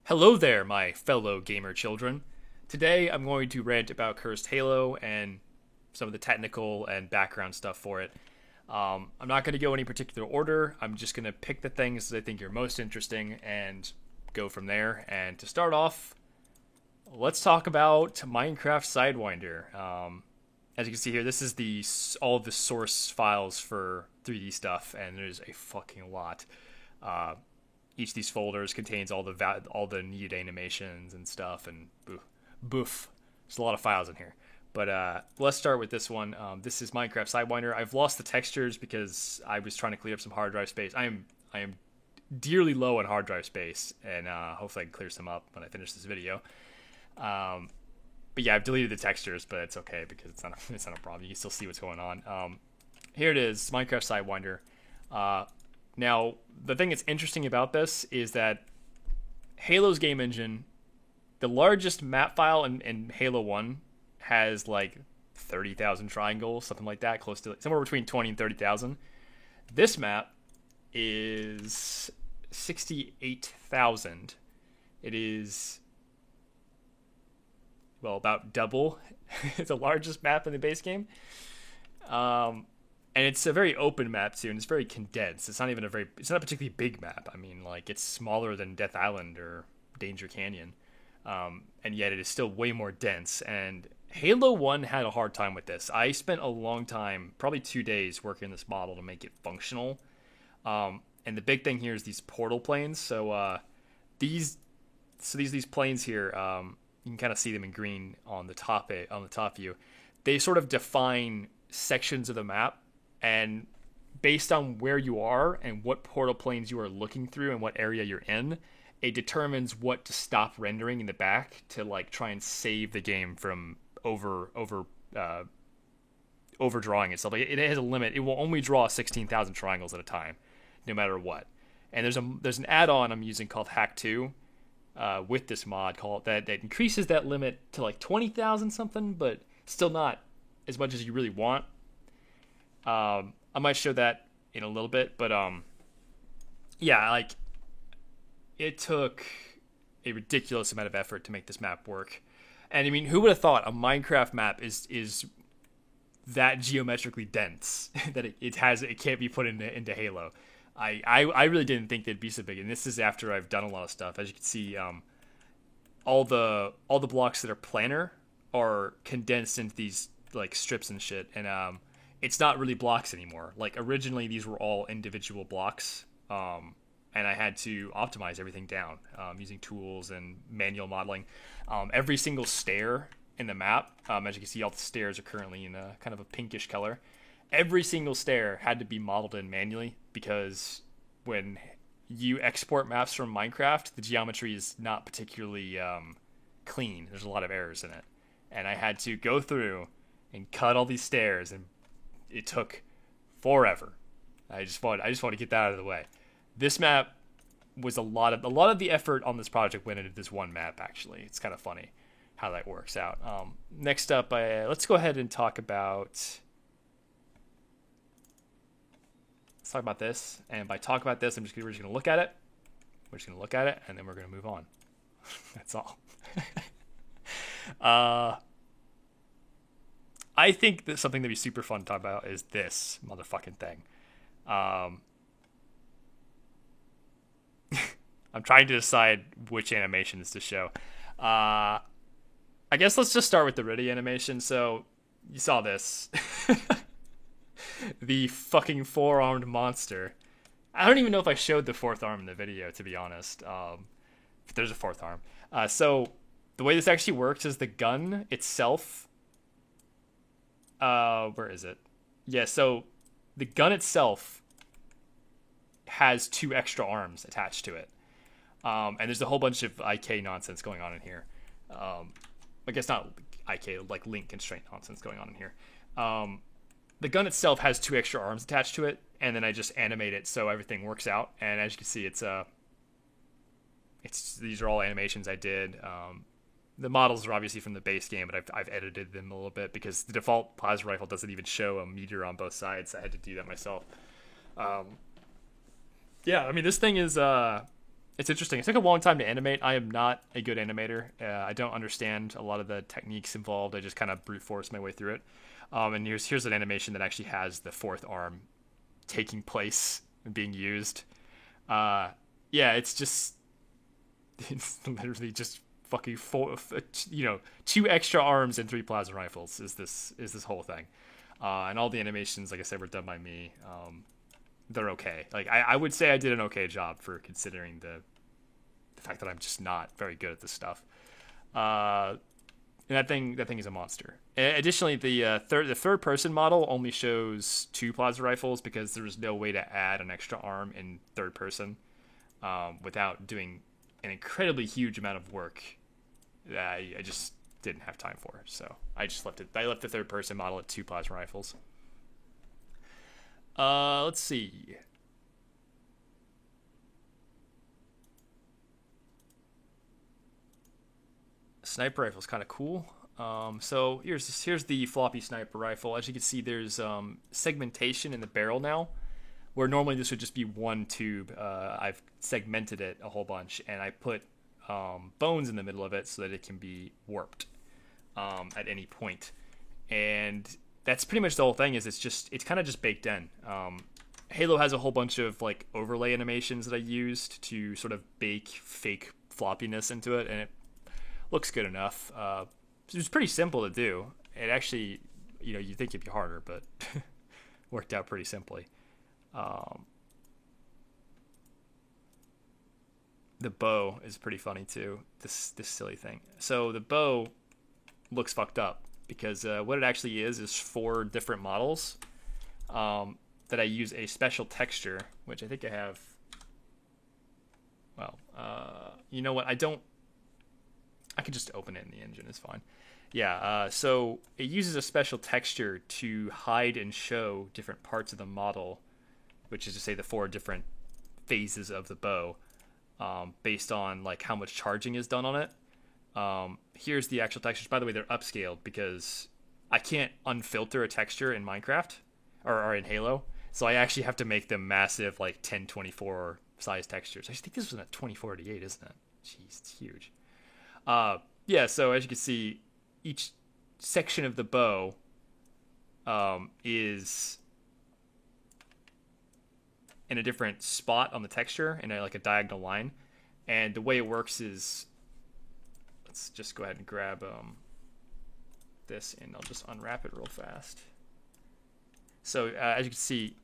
Hello there, my fellow gamer children. Today I'm going to rant about Cursed Halo and some of the technical and background stuff for it. I'm not going to go any particular order. I'm just going to pick the things that I think are most interesting and go from there. And to start off, let's talk about Minecraft Sidewinder. As you can see here, this is all of the source files for 3D stuff, and there's a fucking lot. Uh, each of these folders contains all the needed animations and stuff, and boof. There's a lot of files in here. But let's start with this one. This is Minecraft Sidewinder. I've lost the textures because I was trying to clear up some hard drive space. I am dearly low on hard drive space, and hopefully I can clear some up when I finish this video. But yeah, I've deleted the textures, but it's okay because it's not a problem. You can still see what's going on. Here it is, Minecraft Sidewinder. Now, the thing that's interesting about this is that Halo's game engine, the largest map file in Halo 1 has like 30,000 triangles, something like that, close to somewhere between 20 and 30,000. This map is 68,000. It is, well, about double the largest map in the base game. And it's a very open map too, and it's very condensed. It's not a particularly big map. I mean, like, it's smaller than Death Island or Danger Canyon, and yet it is still way more dense. And Halo 1 had a hard time with this. I spent a long time, probably 2 days, working this model to make it functional. And the big thing here is these portal planes. So these planes here, you can kind of see them in green on the top view. They sort of define sections of the map. And based on where you are and what portal planes you are looking through and what area you're in, it determines what to stop rendering in the back to like try and save the game from overdrawing itself. Like, it has a limit. It will only draw 16,000 triangles at a time, no matter what. And there's an add-on I'm using called Hack 2 with this mod that increases that limit to like 20,000 something, but still not as much as you really want. I might show that in a little bit, but yeah, like, it took a ridiculous amount of effort to make this map work. And I mean, who would have thought a Minecraft map is that geometrically dense that it can't be put into Halo. I really didn't think they'd be so big, and this is after I've done a lot of stuff. As you can see, all the blocks that are planar are condensed into these like strips and shit, and it's not really blocks anymore. Like, originally these were all individual blocks, and I had to optimize everything down using tools and manual modeling. Every single stair in the map, as you can see, all the stairs are currently in a kind of a pinkish color. Every single stair had to be modeled in manually because when you export maps from Minecraft, the geometry is not particularly clean. There's a lot of errors in it, and I had to go through and cut all these stairs, and it took forever. I just want to get that out of the way. This map was a lot of the effort on this project went into this one map. Actually, it's kind of funny how that works out. Next up, let's go ahead and talk about this. And by talk about this, we're just gonna look at it. We're just gonna look at it, and then we're gonna move on. That's all. I think that something that'd be super fun to talk about is this motherfucking thing. I'm trying to decide which animations to show. I guess let's just start with the Riddy animation. So, you saw this. The fucking four-armed monster. I don't even know if I showed the fourth arm in the video, to be honest. There's a fourth arm. So, the way this actually works is the gun itself... where is it? Yeah, so the gun itself has 2 extra arms attached to it. And there's a whole bunch of IK nonsense going on in here. I guess not IK, like link constraint nonsense going on in here. The gun itself has 2 extra arms attached to it, and then I just animate it so everything works out. And as you can see, these are all animations I did. The models are obviously from the base game, but I've edited them a little bit because the default plasma rifle doesn't even show a meter on both sides. So I had to do that myself. Yeah, I mean, this thing is It's interesting. It took a long time to animate. I am not a good animator. I don't understand a lot of the techniques involved. I just kind of brute force my way through it. And here's an animation that actually has the fourth arm taking place and being used. Yeah, it's just it's literally just fucking four, two extra arms and three plasma rifles is this whole thing. And all the animations, like I said, were done by me. They're okay. Like I would say I did an okay job for considering the fact that I'm just not very good at this stuff. And that thing is a monster. Additionally, the third person model only shows two plasma rifles because there was no way to add an extra arm in third person without doing an incredibly huge amount of work that I just didn't have time for. So I just left it. I left the third person model at two plasma rifles. Let's see. Sniper rifle is kind of cool. So here's the floppy sniper rifle. As you can see, there's segmentation in the barrel now, where normally this would just be one tube. I've segmented it a whole bunch, and I put bones in the middle of it so that it can be warped at any point. And that's pretty much the whole thing. It's kind of just baked in. Halo has a whole bunch of like overlay animations that I used to sort of bake fake floppiness into it, and it looks good enough. It was pretty simple to do. It actually, you'd think it'd be harder, but worked out pretty simply. The bow is pretty funny too. This silly thing. So the bow looks fucked up because what it actually is four different models that I use a special texture, which I think I have. Well, you know what? I can just open it in the engine. It's fine. Yeah, so it uses a special texture to hide and show different parts of the model, which is to say the four different phases of the bow, based on like how much charging is done on it. Here's the actual textures. By the way, they're upscaled because I can't unfilter a texture in Minecraft or in Halo, so I actually have to make them massive, like 1024 size textures. I think this was a 2048, isn't it? Jeez, it's huge. Yeah, so as you can see, each section of the bow is in a different spot on the texture in like a diagonal line. And the way it works is, let's just go ahead and grab this, and I'll just unwrap it real fast. So as you can see,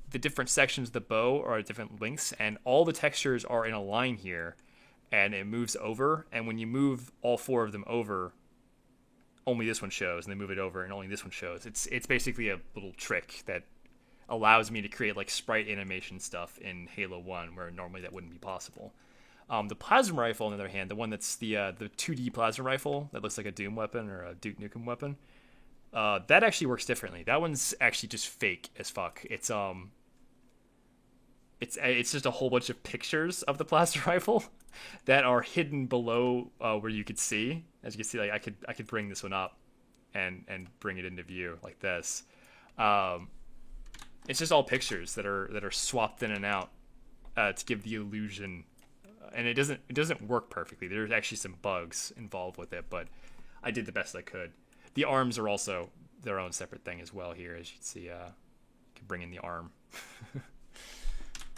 the different sections of the bow are at different lengths, and all the textures are in a line here. And it moves over, and when you move all four of them over, only this one shows, and they move it over, and only this one shows. It's basically a little trick that allows me to create like sprite animation stuff in Halo 1, where normally that wouldn't be possible. The plasma rifle, on the other hand, the one that's the 2D plasma rifle that looks like a Doom weapon or a Duke Nukem weapon, that actually works differently. That one's actually just fake as fuck. It's just a whole bunch of pictures of the plasma rifle that are hidden below where you could see. As you can see, like I could bring this one up and bring it into view like this. It's just all pictures that are swapped in and out to give the illusion, and it doesn't work perfectly. There's actually some bugs involved with it, but I did the best I could. The arms are also their own separate thing as well. Here, as you can see, I can bring in the arm.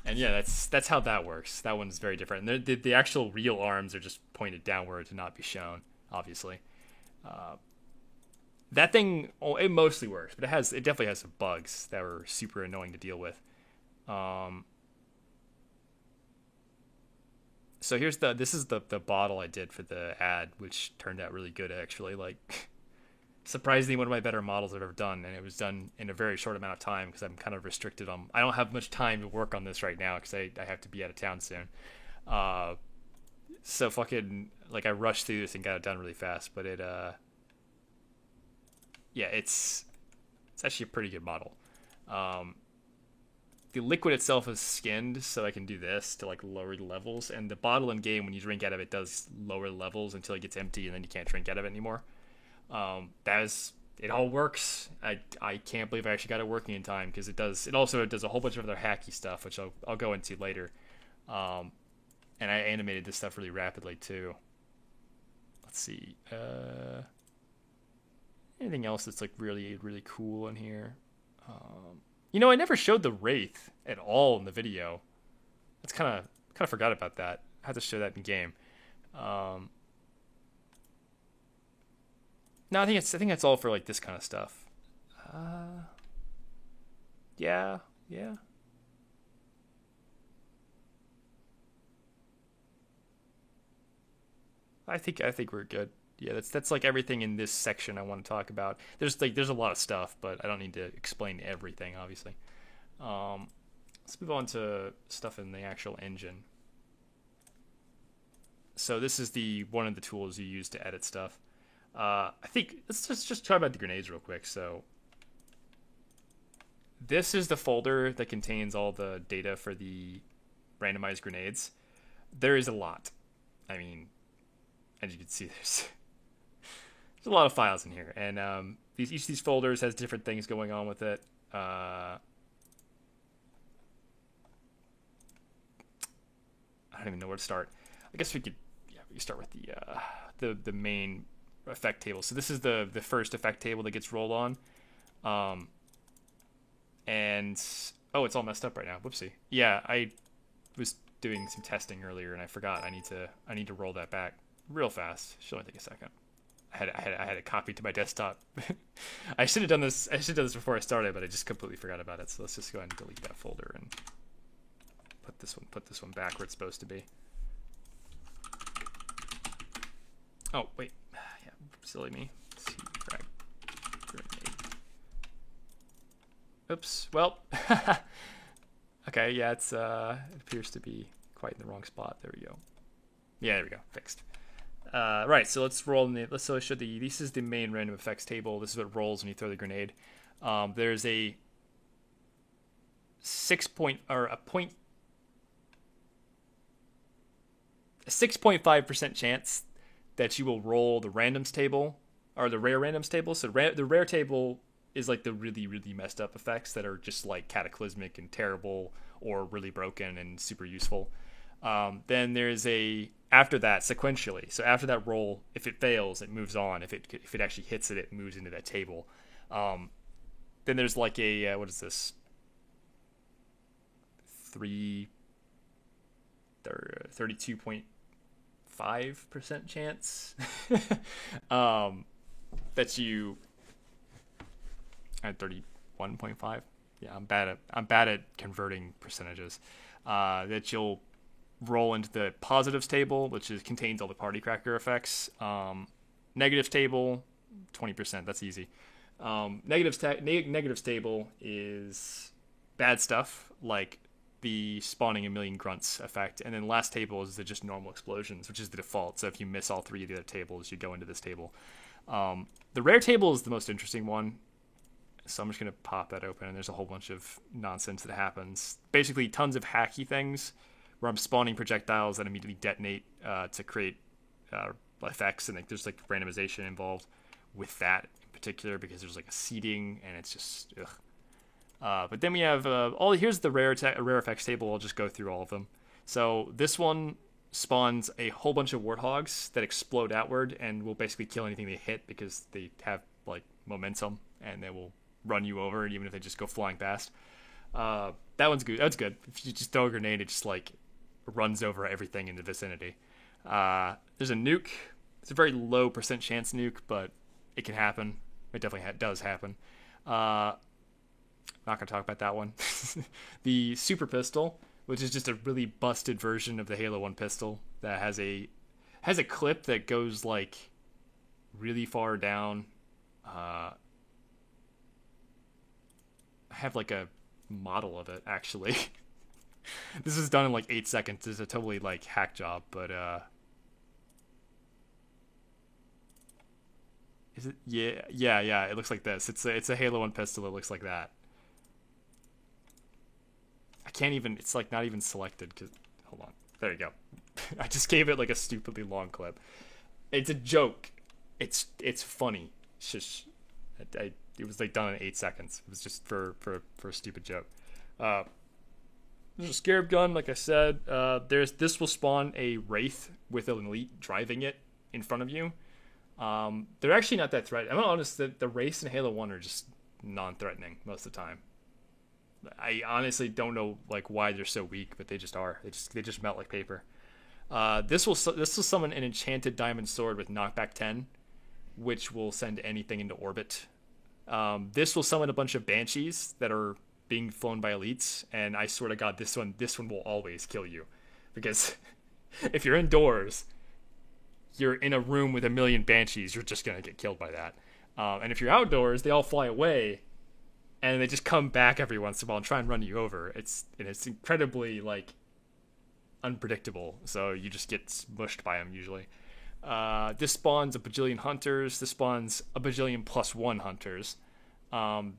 And yeah, that's how that works. That one's very different. And the actual real arms are just pointed downward to not be shown, obviously. That thing, it mostly works, but it definitely has some bugs that were super annoying to deal with. So this is the bottle I did for the ad, which turned out really good actually. Like, surprisingly, one of my better models I've ever done, and it was done in a very short amount of time because I'm kind of restricted on. I don't have much time to work on this right now because I have to be out of town soon. So fucking like I rushed through this and got it done really fast, but it's actually a pretty good model. The liquid itself is skinned, so I can do this to like lower the levels, and the bottle in game when you drink out of it does lower levels until it gets empty, and then you can't drink out of it anymore. It all works. I can't believe I actually got it working in time because it also does a whole bunch of other hacky stuff, which I'll go into later. Um, and I animated this stuff really rapidly too. Let's see. Anything else that's like really really cool in here? I never showed the Wraith at all in the video. That's kind of forgot about that. I have to show that in game. Um, no, I think that's all for like this kind of stuff. Uh, yeah, yeah. I think we're good. Yeah, that's like everything in this section I want to talk about. There's a lot of stuff, but I don't need to explain everything, obviously. Um, let's move on to stuff in the actual engine. So this is the one of the tools you use to edit stuff. I think let's just talk about the grenades real quick. So this is the folder that contains all the data for the randomized grenades. There is a lot. I mean, as you can see, there's a lot of files in here, and each of these folders has different things going on with it. I don't even know where to start. I guess we start with the main effect table. So this is the first effect table that gets rolled on, um, and oh, it's all messed up right now. Whoopsie. Yeah, I was doing some testing earlier and I forgot. I need to roll that back real fast. Should only take a second. I had it copied to my desktop. I should have done this. I should have done this before I started, but I just completely forgot about it. So let's just go ahead and delete that folder and put this one back where it's supposed to be. Oh wait, yeah, silly me. Let's see, grenade. Oops. Well, okay. Yeah, it appears to be quite in the wrong spot. There we go. Yeah, there we go. Fixed. Right, so let's roll. Let's show this is the main random effects table. This is what rolls when you throw the grenade. There's a 6.5% chance that you will roll the randoms table or the rare randoms table. So the rare table is like the really really messed up effects that are just like cataclysmic and terrible or really broken and super useful. Then there's after that sequentially. So after that roll, if it fails, it moves on. If it actually hits it, it moves into that table. Then there's like what is this? 32.5% chance that you at 31.5. Yeah, I'm bad at converting percentages. That you'll roll into the positives table, which contains all the party cracker effects. Negatives table, 20%. That's easy. Negatives table is bad stuff like the spawning a million grunts effect, and then last table is the just normal explosions, which is the default. So if you miss all three of the other tables, you go into this table. The rare table is the most interesting one. So I'm just going to pop that open, and there's a whole bunch of nonsense that happens. Basically, tons of hacky things where I'm spawning projectiles that immediately detonate to create effects, and there's like randomization involved with that in particular because there's like a seeding, and it's just ugh. But then we have here's the rare effects table. I'll just go through all of them. So this one spawns a whole bunch of warthogs that explode outward and will basically kill anything they hit because they have like momentum and they will run you over even if they just go flying past. That one's good. That's good. If you just throw a grenade, it just like runs over everything in the vicinity. There's a nuke. It's a very low percent chance nuke, but it can happen. It definitely does happen. Not gonna talk about that one. The super pistol, which is just a really busted version of the Halo 1 pistol that has a clip that goes like really far down. I have like a model of it actually. This is done in like 8 seconds. It's a totally like hack job, but is it? Yeah. It looks like this. It's a Halo 1 pistol. It looks like that. I can't even. It's like not even selected. Cause hold on. There you go. I just gave it like a stupidly long clip. It's a joke. It's funny. It's just it was like done in 8 seconds. It was just for a stupid joke. There's a scarab gun, like I said. This will spawn a wraith with an elite driving it in front of you. They're actually not that threatening. I'm honest that the wraiths in Halo 1 are just non-threatening most of the time. I honestly don't know like why they're so weak, but they just are. They just melt like paper. This will summon an enchanted diamond sword with knockback 10, which will send anything into orbit. This will summon a bunch of banshees that are being flown by elites, and I swear to God, this one will always kill you, because if you're indoors, you're in a room with a million banshees, you're just gonna get killed by that. And if you're outdoors, they all fly away, and they just come back every once in a while and try and run you over. It's incredibly like unpredictable, so you just get smushed by them usually. This spawns a bajillion hunters. This spawns a bajillion +1 hunters.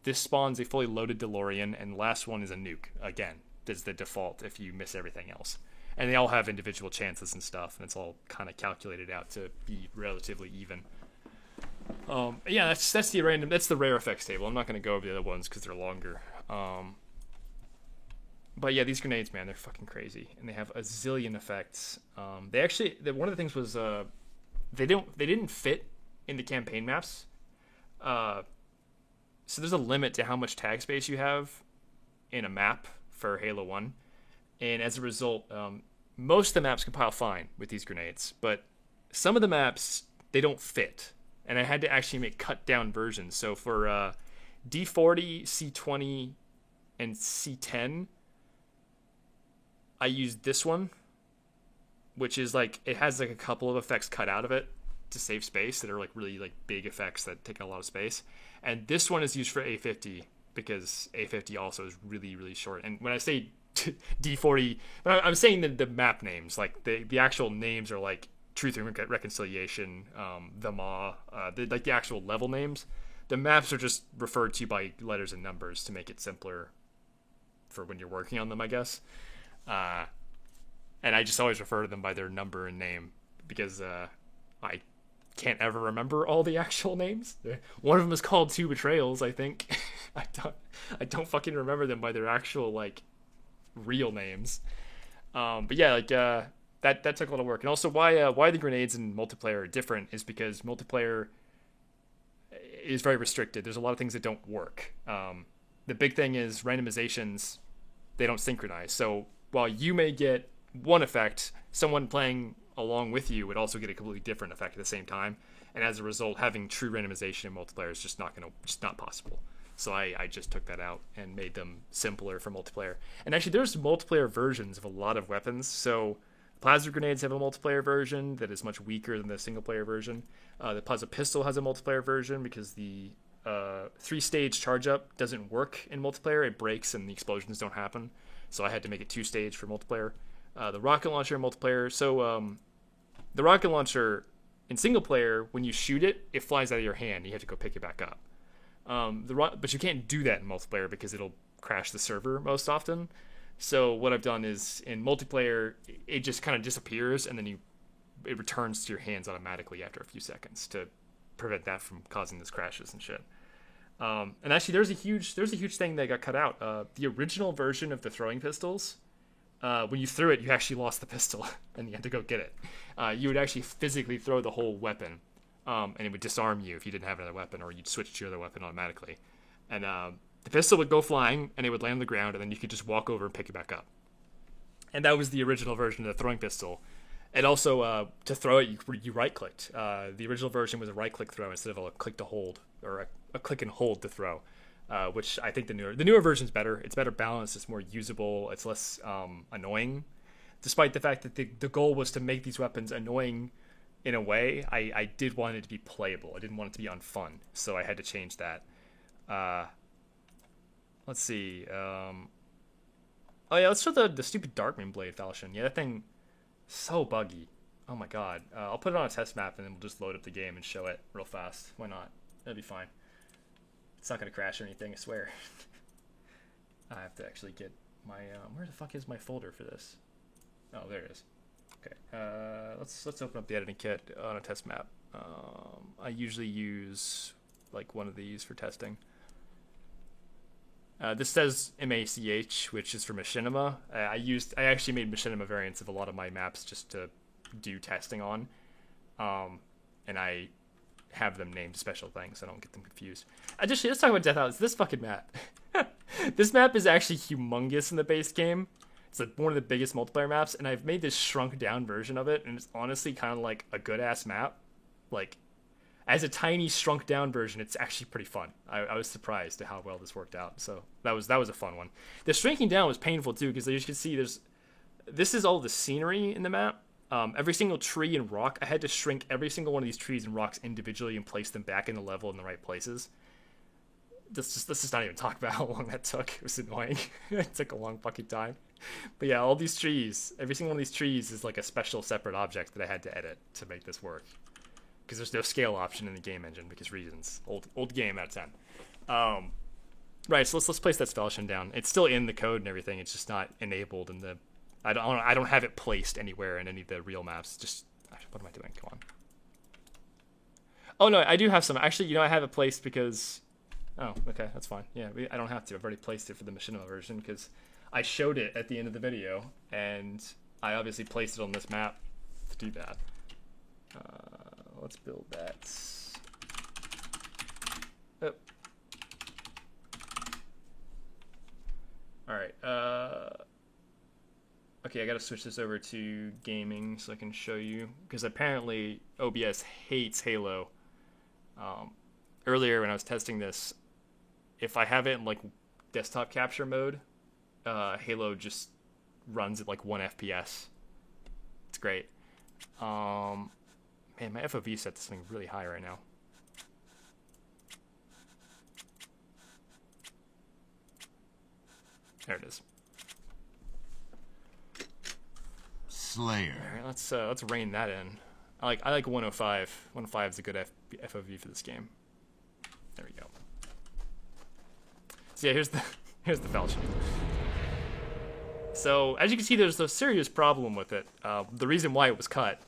This spawns a fully loaded DeLorean, and the last one is a nuke. Again, this is the default if you miss everything else. And they all have individual chances and stuff, and it's all kind of calculated out to be relatively even. Yeah, that's the rare effects table. I'm not going to go over the other ones because they're longer. But yeah, these grenades, man, they're fucking crazy, and they have a zillion effects. One of the things was they didn't fit in the campaign maps. So there's a limit to how much tag space you have in a map for Halo 1. And as a result, most of the maps compile fine with these grenades. But some of the maps, they don't fit. And I had to actually make cut-down versions. So for D40, C20, and C10, I used this one, which is like, it has like a couple of effects cut out of it to save space that are like really like big effects that take a lot of space. And this one is used for A50 because A50 also is really, really short. And when I say D40, I'm saying the map names, like the actual names are like Truth and Reconciliation, the Maw, like the actual level names. The maps are just referred to by letters and numbers to make it simpler for when you're working on them, I guess. And I just always refer to them by their number and name because I can't ever remember all the actual names. One of them is called Two Betrayals, I think. I don't fucking remember them by their actual like real names. But yeah, like that took a lot of work. And also why the grenades in multiplayer are different is because multiplayer is very restricted. There's a lot of things that don't work. The big thing is randomizations, they don't synchronize. So while you may get one effect, someone playing along with you would also get a completely different effect at the same time. And as a result, having true randomization in multiplayer is just not possible. So I just took that out and made them simpler for multiplayer. And actually, there's multiplayer versions of a lot of weapons. So plasma grenades have a multiplayer version that is much weaker than the single player version. The plasma pistol has a multiplayer version because the 3-stage charge up doesn't work in multiplayer. It breaks and the explosions don't happen. So I had to make it 2-stage for multiplayer. The rocket launcher in multiplayer. So the rocket launcher in single player, when you shoot it, it flies out of your hand. You have to go pick it back up. But you can't do that in multiplayer because it'll crash the server most often. So what I've done is in multiplayer, it just kind of disappears and then it returns to your hands automatically after a few seconds to prevent that from causing these crashes and shit. And actually, there's a huge thing that got cut out. The original version of the throwing pistols, when you threw it, you actually lost the pistol and you had to go get it. You would actually physically throw the whole weapon, and it would disarm you if you didn't have another weapon, or you'd switch to your other weapon automatically. And the pistol would go flying, and it would land on the ground, and then you could just walk over and pick it back up. And that was the original version of the throwing pistol. And also, to throw it, you right-clicked. The original version was a right-click throw instead of a click to hold, or a click and hold to throw, which I think the newer version's better. It's better balanced. It's more usable. It's less annoying. Despite the fact that the goal was to make these weapons annoying in a way, I did want it to be playable. I didn't want it to be unfun, so I had to change that. Let's see. Oh yeah, let's show the stupid Darkman Blade Falchion. Yeah, that thing, so buggy. Oh my god. I'll put it on a test map and then we'll just load up the game and show it real fast. Why not? That'd be fine. It's not gonna crash or anything, I swear. I have to actually get my where the fuck is my folder for this? Oh, there it is. Okay. Let's open up the editing kit on a test map. I usually use like one of these for testing. This says MACH, which is for Machinima. I actually made Machinima variants of a lot of my maps just to do testing on, and I have them named special things so I don't get them confused. Additionally, let's talk about Death Island. This fucking map. This map is actually humongous in the base game. It's like one of the biggest multiplayer maps, and I've made this shrunk down version of it, and it's honestly kind of like a good ass map. Like, as a tiny shrunk down version, it's actually pretty fun. I was surprised at how well this worked out. So that was a fun one. The shrinking down was painful too, because as you can see, this is all the scenery in the map. Every single tree and rock, I had to shrink every single one of these trees and rocks individually and place them back in the level in the right places. Let's just not even talk about how long that took. It was annoying. It took a long fucking time. But yeah, all these trees, every single one of these trees is like a special separate object that I had to edit to make this work. Because there's no scale option in the game engine because reasons. Old game out of 10. Right, so let's place that Falchion down. It's still in the code and everything. It's just not enabled in the. I don't have it placed anywhere in any of the real maps. Just what am I doing? Come on. Oh no, I do have some. Actually, I have it placed because. Oh, okay, that's fine. Yeah, I don't have to. I've already placed it for the Machinima version because I showed it at the end of the video, and I obviously placed it on this map to do that. Let's build that. Oh. All right. Okay, I gotta switch this over to gaming so I can show you, because apparently OBS hates Halo. Earlier when I was testing this, if I have it in like desktop capture mode, Halo just runs at like 1 FPS. It's great. Man, my FOV set to something really high right now. There it is. Slayer. All right, let's rein that in. I like 105. 105 is a good FOV for this game. There we go. So yeah, here's the Falchion. So as you can see, there's a serious problem with it. The reason why it was cut.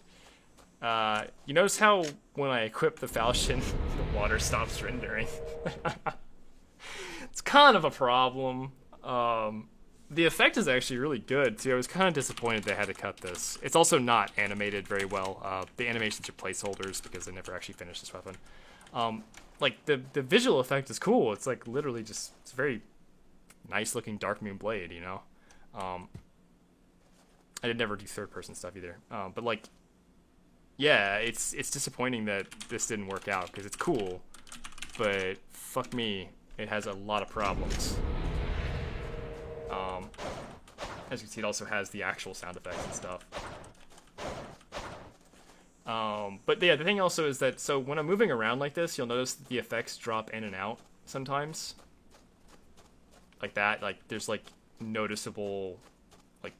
You notice how when I equip the Falchion, the water stops rendering. It's kind of a problem. The effect is actually really good too. I was kind of disappointed they had to cut this. It's also not animated very well. The animations are placeholders because they never actually finished this weapon. Like the visual effect is cool. It's like literally just it's a very nice looking Darkmoon blade. I did never do third person stuff either. But like. Yeah, it's disappointing that this didn't work out because it's cool, but fuck me, it has a lot of problems. As you can see, it also has the actual sound effects and stuff. But yeah, the thing also is that so when I'm moving around like this, you'll notice that the effects drop in and out sometimes. Like that, like there's like noticeable, like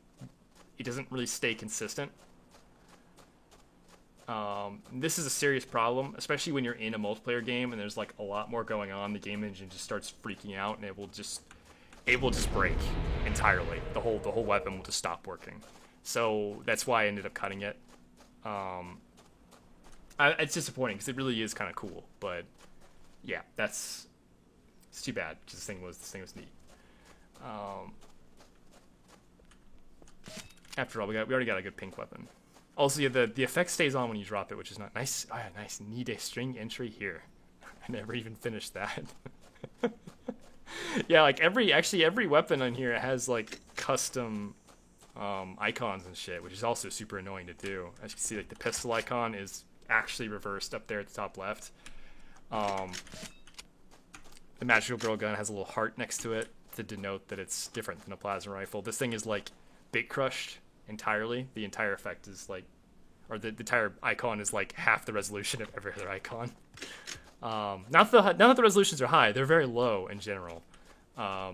it doesn't really stay consistent. This is a serious problem, especially when you're in a multiplayer game and there's like a lot more going on. The game engine just starts freaking out, and it will just break entirely. The whole weapon will just stop working. So that's why I ended up cutting it. It's disappointing because it really is kind of cool, but yeah, it's too bad because this thing was neat. After all, we already got a good pink weapon. Also, yeah, the effect stays on when you drop it, which is not nice. Oh, yeah, nice. Need a string entry here. I never even finished that. Yeah, like every weapon on here has like custom icons and shit, which is also super annoying to do. As you can see, like the pistol icon is actually reversed up there at the top left. The Magical Girl gun has a little heart next to it to denote that it's different than a plasma rifle. This thing is like bit crushed entirely. The entire effect is like, or the entire icon is like half the resolution of every other icon. Not that the resolutions are high, they're very low in general. I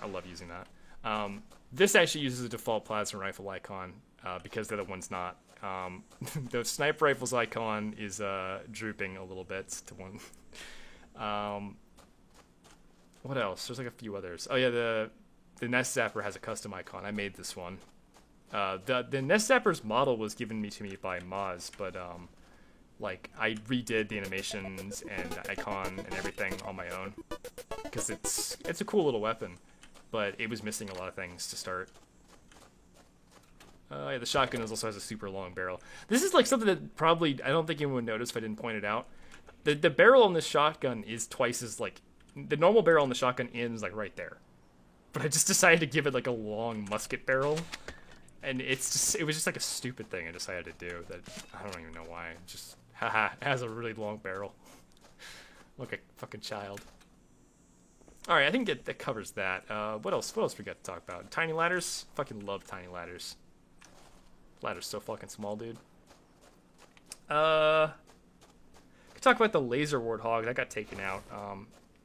love using that. This actually uses a default plasma rifle icon because the other one's not. The sniper rifle's icon is drooping a little bit to one. What else? There's like a few others. Oh yeah, the Nest Zapper has a custom icon. I made this one. The Nest Zapper's model was given to me by Moz, but Like, I redid the animations and icon and everything on my own because it's a cool little weapon, but it was missing a lot of things to start. Yeah, the shotgun also has a super long barrel. This is like something that probably I don't think anyone would notice if I didn't point it out. The barrel on this shotgun is twice as like the normal barrel on the shotgun ends like right there, but I just decided to give it like a long musket barrel, and it was just like a stupid thing I decided to do that I don't even know why. It just haha, it has a really long barrel. Look a fucking child. All right, I think that covers that. What else? What else we got to talk about? Tiny ladders. Fucking love tiny ladders. Ladder's so fucking small, dude. Could talk about the laser warthog that got taken out.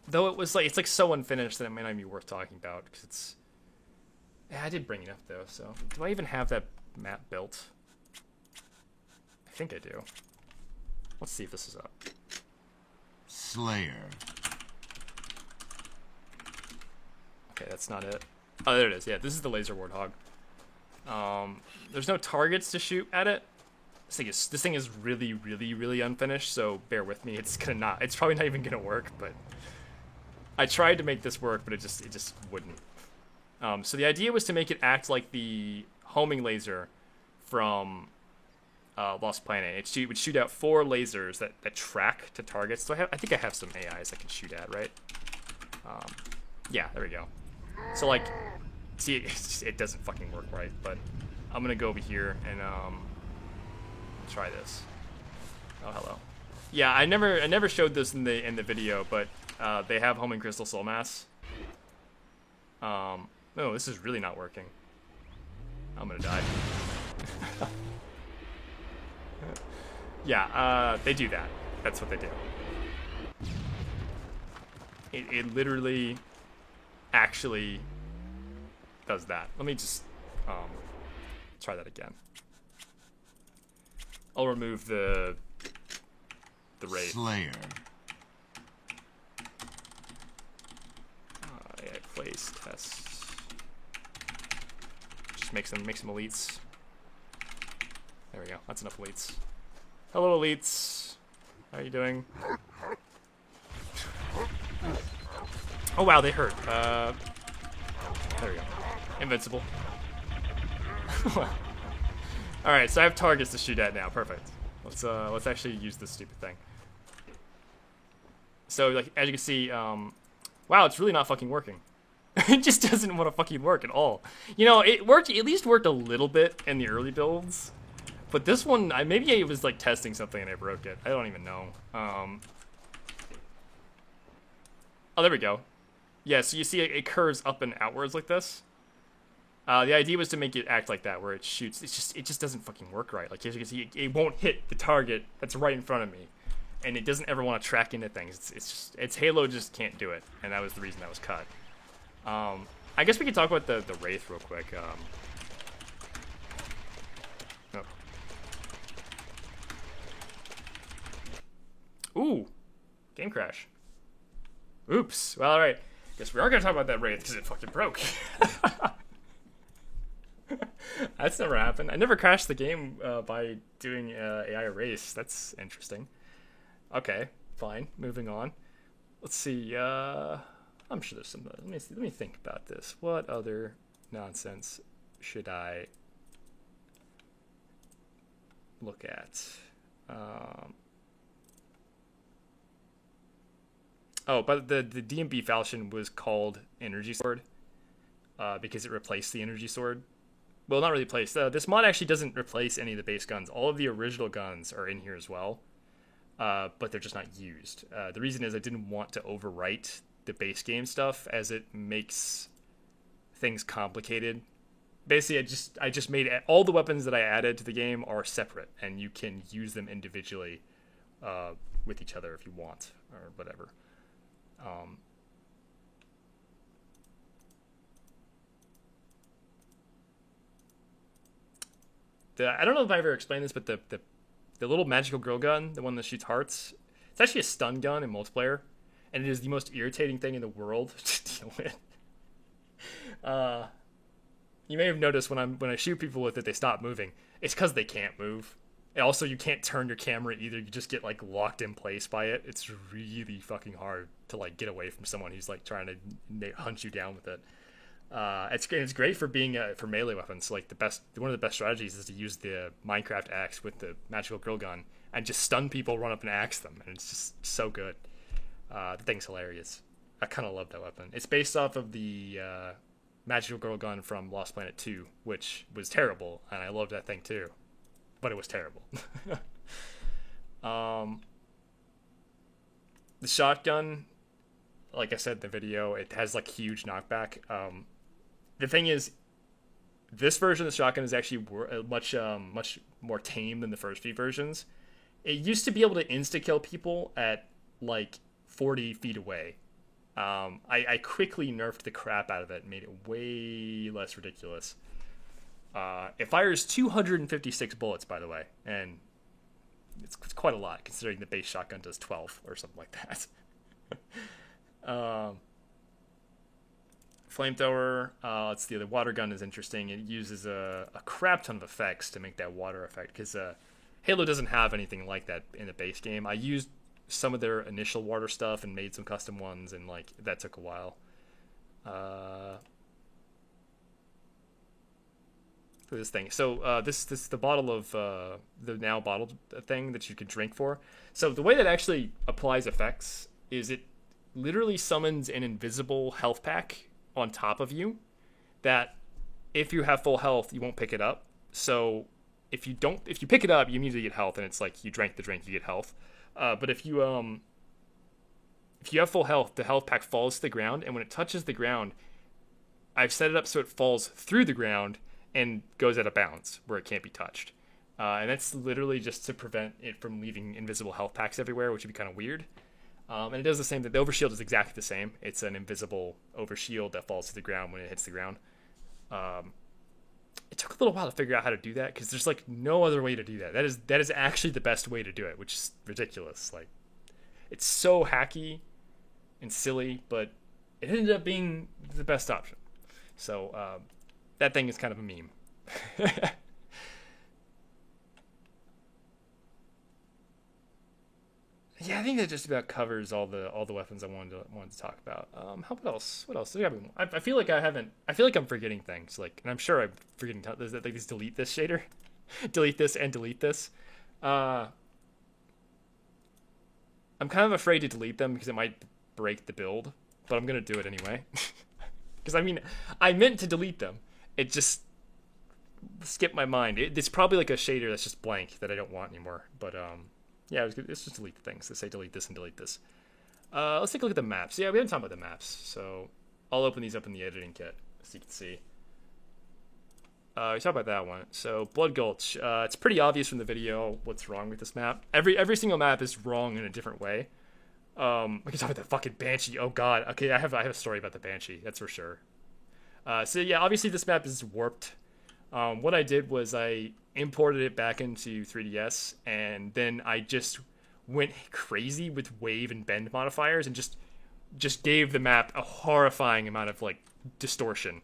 Though it's like so unfinished that it may not be worth talking about because it's. Yeah, I did bring it up though. So do I even have that map built? I think I do. Let's see if this is up. Slayer. Okay, that's not it. Oh, there it is. Yeah, this is the laser warthog. There's no targets to shoot at it. This thing is really, really, really unfinished. So bear with me. It's probably not even gonna work. But I tried to make this work, but it just wouldn't. So the idea was to make it act like the homing laser from Lost Planet. It would shoot out 4 lasers that track to targets. So I think I have some AIs I can shoot at, right? Yeah, there we go. So like, see, it doesn't fucking work right. But I'm gonna go over here and try this. Oh, hello. Yeah, I never showed this in the video, but they have homing crystal soul mass. No, this is really not working. I'm gonna die. Yeah, they do that. That's what they do. It literally actually does that. Let me just try that again. I'll remove the rate. Slayer. AI place tests. Just make some elites. There we go. That's enough elites. Hello, elites. How are you doing? Oh wow, they hurt. There we go. Invincible. All right, so I have targets to shoot at now. Perfect. Let's actually use this stupid thing. So like as you can see, wow, it's really not fucking working. It just doesn't want to fucking work at all. You know, it worked. At least worked a little bit in the early builds, but this one, maybe I was like testing something and I broke it. I don't even know. Oh, there we go. Yeah, so you see it curves up and outwards like this. The idea was to make it act like that, where it shoots. It just doesn't fucking work right. Like as you can see, it won't hit the target that's right in front of me, and it doesn't ever want to track into things. It's Halo just can't do it, and that was the reason that was cut. I guess we could talk about the Wraith real quick. Oh. Ooh, game crash. Oops. Well, all right. Guess we are gonna talk about that Wraith because it fucking broke. That's never happened. I never crashed the game by doing AI erase. That's interesting. Okay, fine. Moving on. Let's see. I'm sure there's some. Let me think about this. What other nonsense should I look at? Oh, but the DMB Falchion was called Energy Sword because it replaced the Energy Sword. Well, not really replaced. This mod actually doesn't replace any of the base guns. All of the original guns are in here as well, but they're just not used. The reason is I didn't want to overwrite the base game stuff as it makes things complicated. Basically, I just made all the weapons that I added to the game are separate, and you can use them individually with each other if you want or whatever. I don't know if I ever explained this, but the little magical girl gun, the one that shoots hearts, it's actually a stun gun in multiplayer, and it is the most irritating thing in the world to deal with. You may have noticed when I shoot people with it, they stop moving. It's because they can't move. And also, you can't turn your camera either. You just get like locked in place by it. It's really fucking hard to like get away from someone who's like trying to hunt you down with it. It's great for being for melee weapons. Like one of the best strategies is to use the Minecraft axe with the magical grill gun and just stun people, run up and axe them, and it's just so good. The thing's hilarious. I kind of love that weapon. It's based off of the magical grill gun from Lost Planet 2, which was terrible, and I loved that thing too, but it was terrible. The shotgun, like I said in the video, it has like huge knockback. The thing is, this version of the shotgun is actually much more tame than the first few versions. It used to be able to insta kill people at like 40 feet away. I quickly nerfed the crap out of it and made it way less ridiculous. It fires 256 bullets, by the way, and it's quite a lot considering the base shotgun does 12 or something like that. Flamethrower, let's see, the water gun is interesting. It uses a crap ton of effects to make that water effect, because Halo doesn't have anything like that in the base game. I used some of their initial water stuff and made some custom ones, and like that took a while. This thing. So this the bottle of the now bottled thing that you can drink for. So the way that actually applies effects is it literally summons an invisible health pack on top of you that if you have full health you won't pick it up. So if you pick it up, you immediately get health, and it's like you drank the drink, you get health. But if you have full health, the health pack falls to the ground, and when it touches the ground, I've set it up so it falls through the ground and goes out of bounds where it can't be touched. And that's literally just to prevent it from leaving invisible health packs everywhere, which would be kind of weird. And it does the same. The overshield is exactly the same. It's an invisible overshield that falls to the ground when it hits the ground. It took a little while to figure out how to do that, because there's like no other way to do that. That is actually the best way to do it, which is ridiculous. Like, it's so hacky and silly, but it ended up being the best option. So that thing is kind of a meme. Yeah, I think that just about covers all the weapons I wanted to talk about. What else? What else? I feel like I'm forgetting things. Like, and I'm sure I'm forgetting. There's like this delete this shader, delete this and delete this. I'm kind of afraid to delete them because it might break the build, but I'm gonna do it anyway. Because I mean, I meant to delete them. It just skipped my mind. It's probably like a shader that's just blank that I don't want anymore. But yeah, let's just delete the things. Let's say delete this and delete this. Let's take a look at the maps. Yeah, we haven't talked about the maps, so I'll open these up in the editing kit so you can see. We talked about that one. So Blood Gulch. It's pretty obvious from the video what's wrong with this map. Every single map is wrong in a different way. We can talk about that fucking Banshee. Oh god. Okay, I have a story about the Banshee. That's for sure. So yeah, obviously this map is warped. What I did was I imported it back into 3DS, and then I just went crazy with wave and bend modifiers and just gave the map a horrifying amount of like distortion.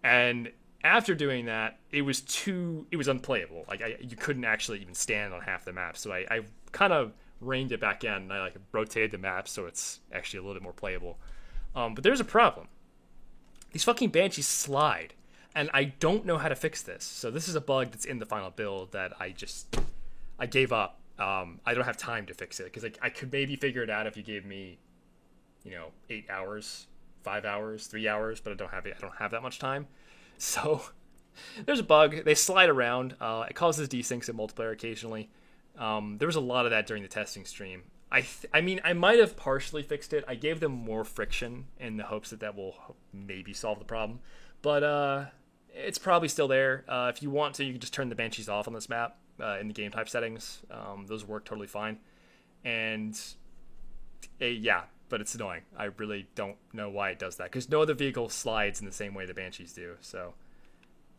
And after doing that, it was unplayable. Like you couldn't actually even stand on half the map. So I kind of reined it back in, and I like rotated the map so it's actually a little bit more playable. But there's a problem. These fucking Banshees slide. And I don't know how to fix this. So this is a bug that's in the final build that I gave up. I don't have time to fix it, because I could maybe figure it out if you gave me, 8 hours, 5 hours, 3 hours, but I don't have that much time. So there's a bug. They slide around. It causes desyncs in multiplayer occasionally. There was a lot of that during the testing stream. I mean, I might have partially fixed it. I gave them more friction in the hopes that will maybe solve the problem. But it's probably still there. If you want to, you can just turn the Banshees off on this map in the game type settings. Those work totally fine. And yeah, but it's annoying. I really don't know why it does that, because no other vehicle slides in the same way the Banshees do. So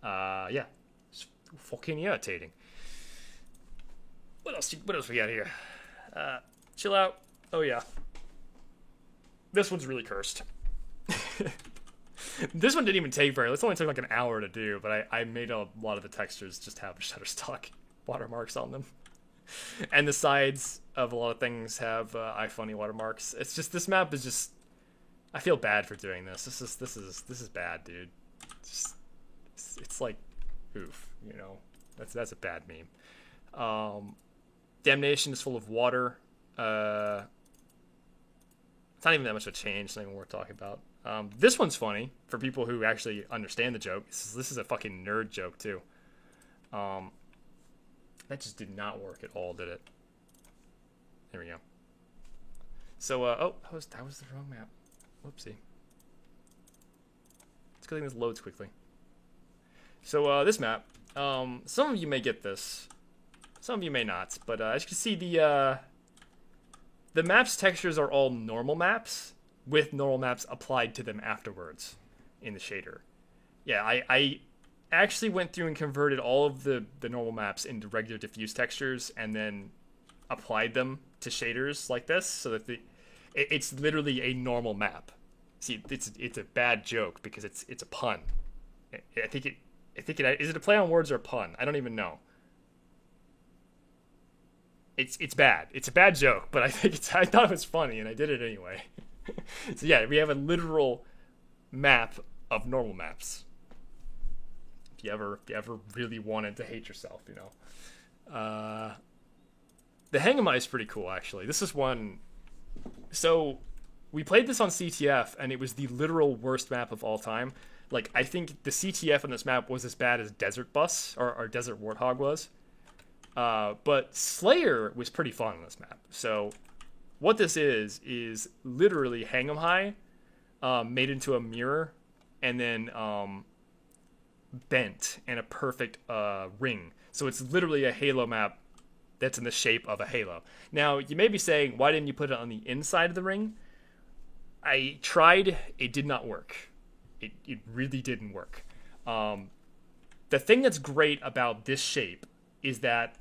yeah, it's fucking irritating. What else we got here? Chill out. Oh yeah, this one's really cursed. This one didn't even take very. This only took like an hour to do, but I made a lot of the textures just have Shutterstock watermarks on them. And the sides of a lot of things have iFunny watermarks. It's just this map is just. I feel bad for doing this. This is bad, dude. It's like, oof, you know. That's a bad meme. Damnation is full of water. It's not even that much of a change. It's not even worth talking about. This one's funny for people who actually understand the joke. This is a fucking nerd joke too. That just did not work at all, did it? There we go. So, that was the wrong map. Whoopsie. It's a good thing this loads quickly. So, this map, some of you may get this. Some of you may not. But, as you can see, the map's textures are all normal maps with normal maps applied to them afterwards in the shader. Yeah, I actually went through and converted all of the normal maps into regular diffuse textures and then applied them to shaders like this so that it's literally a normal map. See, it's a bad joke because it's a pun. I think it is it a play on words or a pun? I don't even know. It's bad. It's a bad joke, but I thought it was funny and I did it anyway. So yeah, we have a literal map of normal maps. If you ever really wanted to hate yourself, you know. The Hang'em is pretty cool, actually. This is one. So we played this on CTF, and it was the literal worst map of all time. Like, I think the CTF on this map was as bad as Desert Bus or Desert Warthog was. But Slayer was pretty fun on this map. So what this is literally Hang'em High made into a mirror and then bent in a perfect ring. So it's literally a Halo map that's in the shape of a halo. Now, you may be saying, why didn't you put it on the inside of the ring? I tried. It did not work. It really didn't work. The thing that's great about this shape is that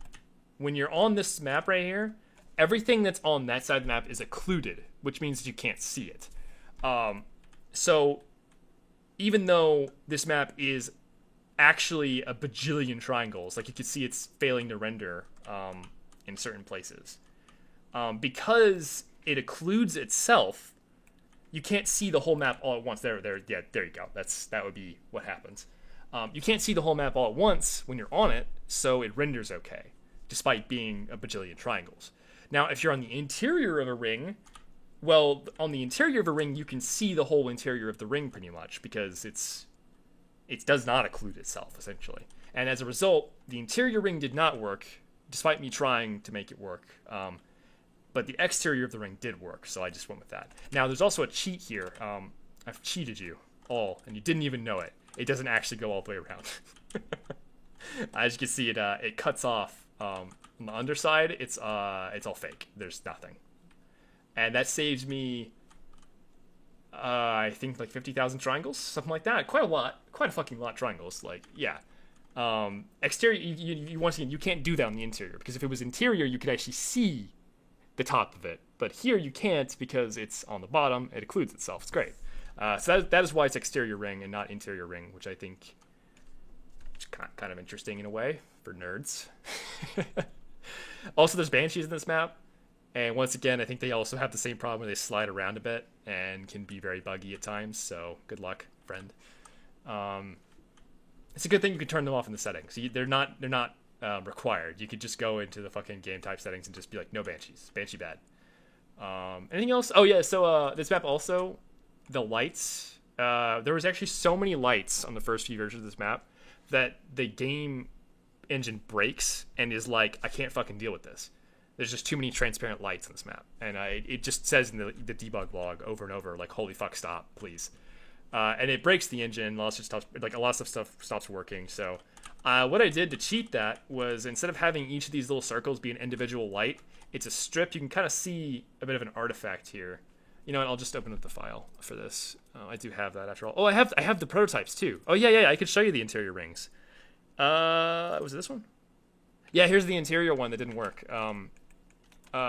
when you're on this map right here, everything that's on that side of the map is occluded, which means you can't see it. So even though this map is actually a bajillion triangles, like you can see it's failing to render in certain places. Because it occludes itself, you can't see the whole map all at once. There you go. That would be what happens. You can't see the whole map all at once when you're on it, so it renders okay, despite being a bajillion triangles. Now, if you're on the interior of a ring, well, on the interior of a ring, you can see the whole interior of the ring pretty much, because it does not occlude itself, essentially. And as a result, the interior ring did not work, despite me trying to make it work. But the exterior of the ring did work, so I just went with that. Now, there's also a cheat here. I've cheated you all, and you didn't even know it. It doesn't actually go all the way around. As you can see, it cuts off on the underside. It's all fake. There's nothing. And that saves me, I think, like 50,000 triangles, something like that. Quite a lot. Quite a fucking lot of triangles. Like, yeah. Exterior, you once again, you can't do that on the interior, because if it was interior, you could actually see the top of it. But here you can't, because it's on the bottom. It occludes itself. It's great. So that is why it's exterior ring and not interior ring, which I think is kind of interesting in a way for nerds. Also, there's banshees in this map. And once again, I think they also have the same problem where they slide around a bit and can be very buggy at times. So good luck, friend. It's a good thing you can turn them off in the settings. They're not required. You could just go into the fucking game type settings and just be like, no banshees. Banshee bad. Anything else? Oh yeah. So this map also, the lights. There was actually so many lights on the first few versions of this map that the game engine breaks and is like, I can't fucking deal with this. There's just too many transparent lights in this map, and it just says in the debug log over and over, like, holy fuck, stop, please. And it breaks the engine. A lot of stuff stops working. So what I did to cheat that was, instead of having each of these little circles be an individual light, it's a strip. You can kind of see a bit of an artifact here. You know what? I'll just open up the file for this. I do have that after all. Oh, I have the prototypes too. Oh yeah. I could show you the interior rings. Was it this one? Yeah, here's the interior one that didn't work.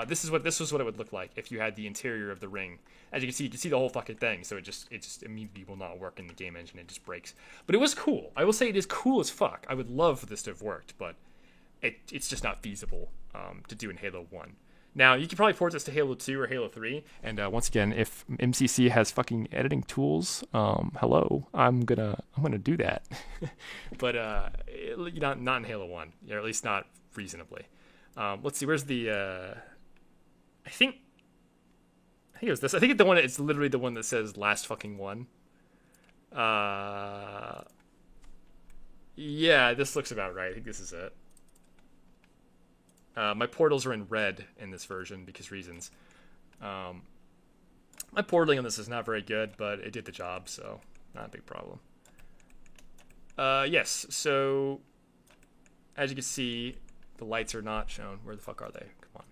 This was what it would look like if you had the interior of the ring. As you can see the whole fucking thing. So it just immediately will not work in the game engine. It just breaks. But it was cool. I will say it is cool as fuck. I would love for this to have worked, but it's just not feasible to do in Halo 1. Now, you can probably port this to Halo 2 or Halo 3. And once again, if MCC has fucking editing tools, hello, I'm gonna do that. But not in Halo 1, or at least not reasonably. Let's see, where's the I think it was this. I think it's literally the one that says last fucking one. Yeah, this looks about right. I think this is it. My portals are in red in this version because reasons. My portaling on this is not very good, but it did the job, so not a big problem. Yes, so as you can see, the lights are not shown. Where the fuck are they? Come on.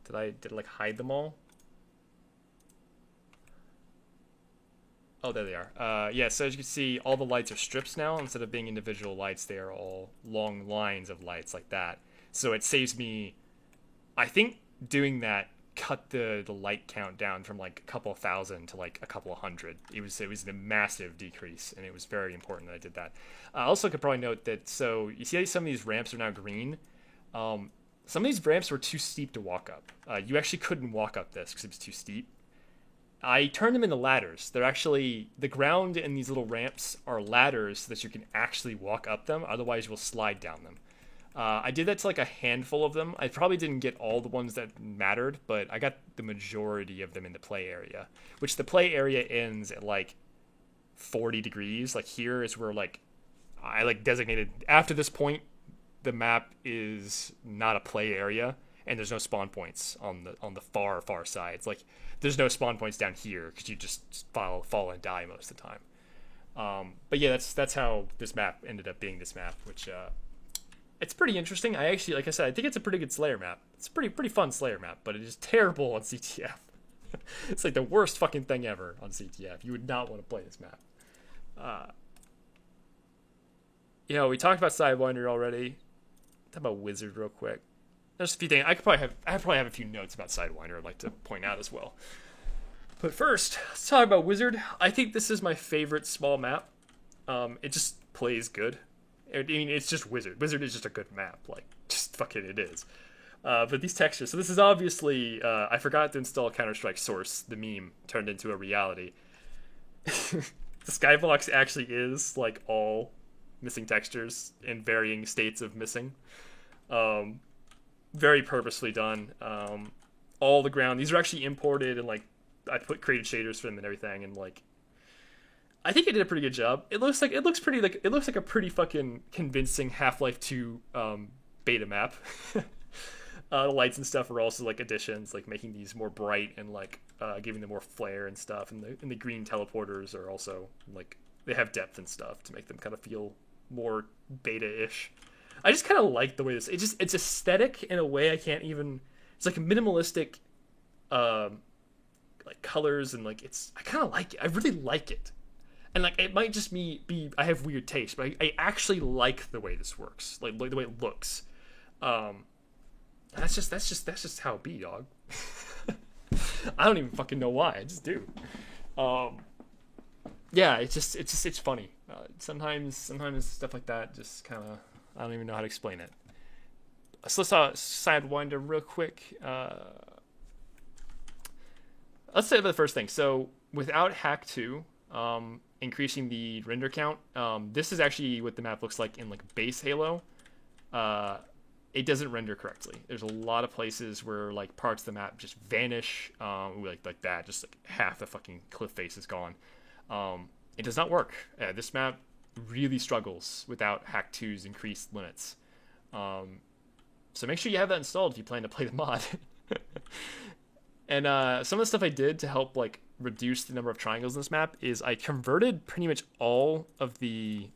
Did I like hide them all? Oh, there they are. Yeah, so as you can see, all the lights are strips now. Instead of being individual lights, they are all long lines of lights like that. So it saves me, I think doing that cut the light count down from like a couple thousand to like a couple of hundred. It was a massive decrease, and it was very important that I did that. I also could probably note that, so you see how some of these ramps are now green? Some of these ramps were too steep to walk up. You actually couldn't walk up this because it was too steep. I turned them into ladders. They're actually, the ground in these little ramps are ladders so that you can actually walk up them, otherwise you will slide down them. I did that to like a handful of them. I probably didn't get all the ones that mattered, but I got the majority of them in the play area, which the play area ends at like 40 degrees. Like here is where like I like designated, after this point, the map is not a play area, and there's no spawn points on the far sides. Like there's no spawn points down here because you just fall and die most of the time. But yeah, that's how this map ended up being this map, which it's pretty interesting. I actually, like I said, I think it's a pretty good Slayer map. It's a pretty fun Slayer map, but it is terrible on CTF. It's like the worst fucking thing ever on CTF. You would not want to play this map. We talked about Sidewinder already. Talk about Wizard real quick. There's a few things I probably have a few notes about Sidewinder I'd like to point out as well. But first, let's talk about Wizard. I think this is my favorite small map. It just plays good. I mean, it's just Wizard. Wizard is just a good map. Like, just fucking it is. But these textures. So this is obviously, I forgot to install Counter-Strike Source. The meme turned into a reality. The Skybox actually is, like, all missing textures in varying states of missing. Very purposefully done. All the ground. These are actually imported, and, like, I created shaders for them and everything, and, like, I think it did a pretty good job. It looks like a pretty fucking convincing Half-Life 2 beta map. The lights and stuff are also like additions, like making these more bright and like giving them more flare and stuff. And the green teleporters are also like they have depth and stuff to make them kind of feel more beta-ish. I just kind of like the way this. It's aesthetic in a way I can't even. It's like minimalistic, like colors and like I kind of like it. I really like it. And like it might just be I have weird taste, but I actually like the way this works, like the way it looks. That's just how it be, dog. I don't even fucking know why. I just do. Yeah, it's funny. Sometimes stuff like that just kind of I don't even know how to explain it. So let's Sidewinder real quick. Let's say about the first thing. So without Hack 2. Increasing the render count. This is actually what the map looks like in like base Halo. It doesn't render correctly. There's a lot of places where like parts of the map just vanish, like that, just like half the fucking cliff face is gone. It does not work. This map really struggles without Hack 2's increased limits. So make sure you have that installed if you plan to play the mod. And some of the stuff I did to help like reduce the number of triangles in this map is I converted pretty much all of the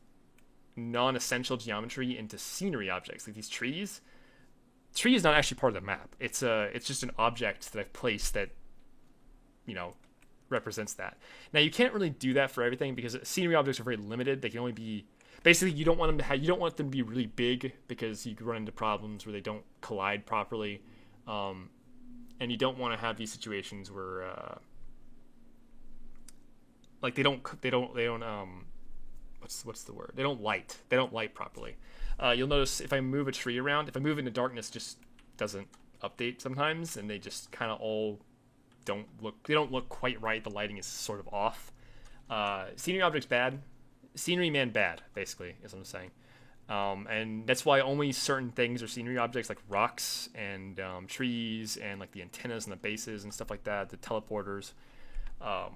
non-essential geometry into scenery objects, like these trees. Tree is not actually part of the map. It's just an object that I've placed that, represents that. Now you can't really do that for everything because scenery objects are very limited. They can only be basically you don't want them to be really big because you could run into problems where they don't collide properly. And you don't want to have these situations where, like they don't what's the word? They don't light properly. You'll notice if I move a tree around, if I move into darkness, it just doesn't update sometimes, and they just kind of all don't look quite right. The lighting is sort of off. Scenery objects bad. Scenery man bad, basically, is what I'm saying. And that's why only certain things are scenery objects, like rocks and trees and like the antennas and the bases and stuff like that, the teleporters. That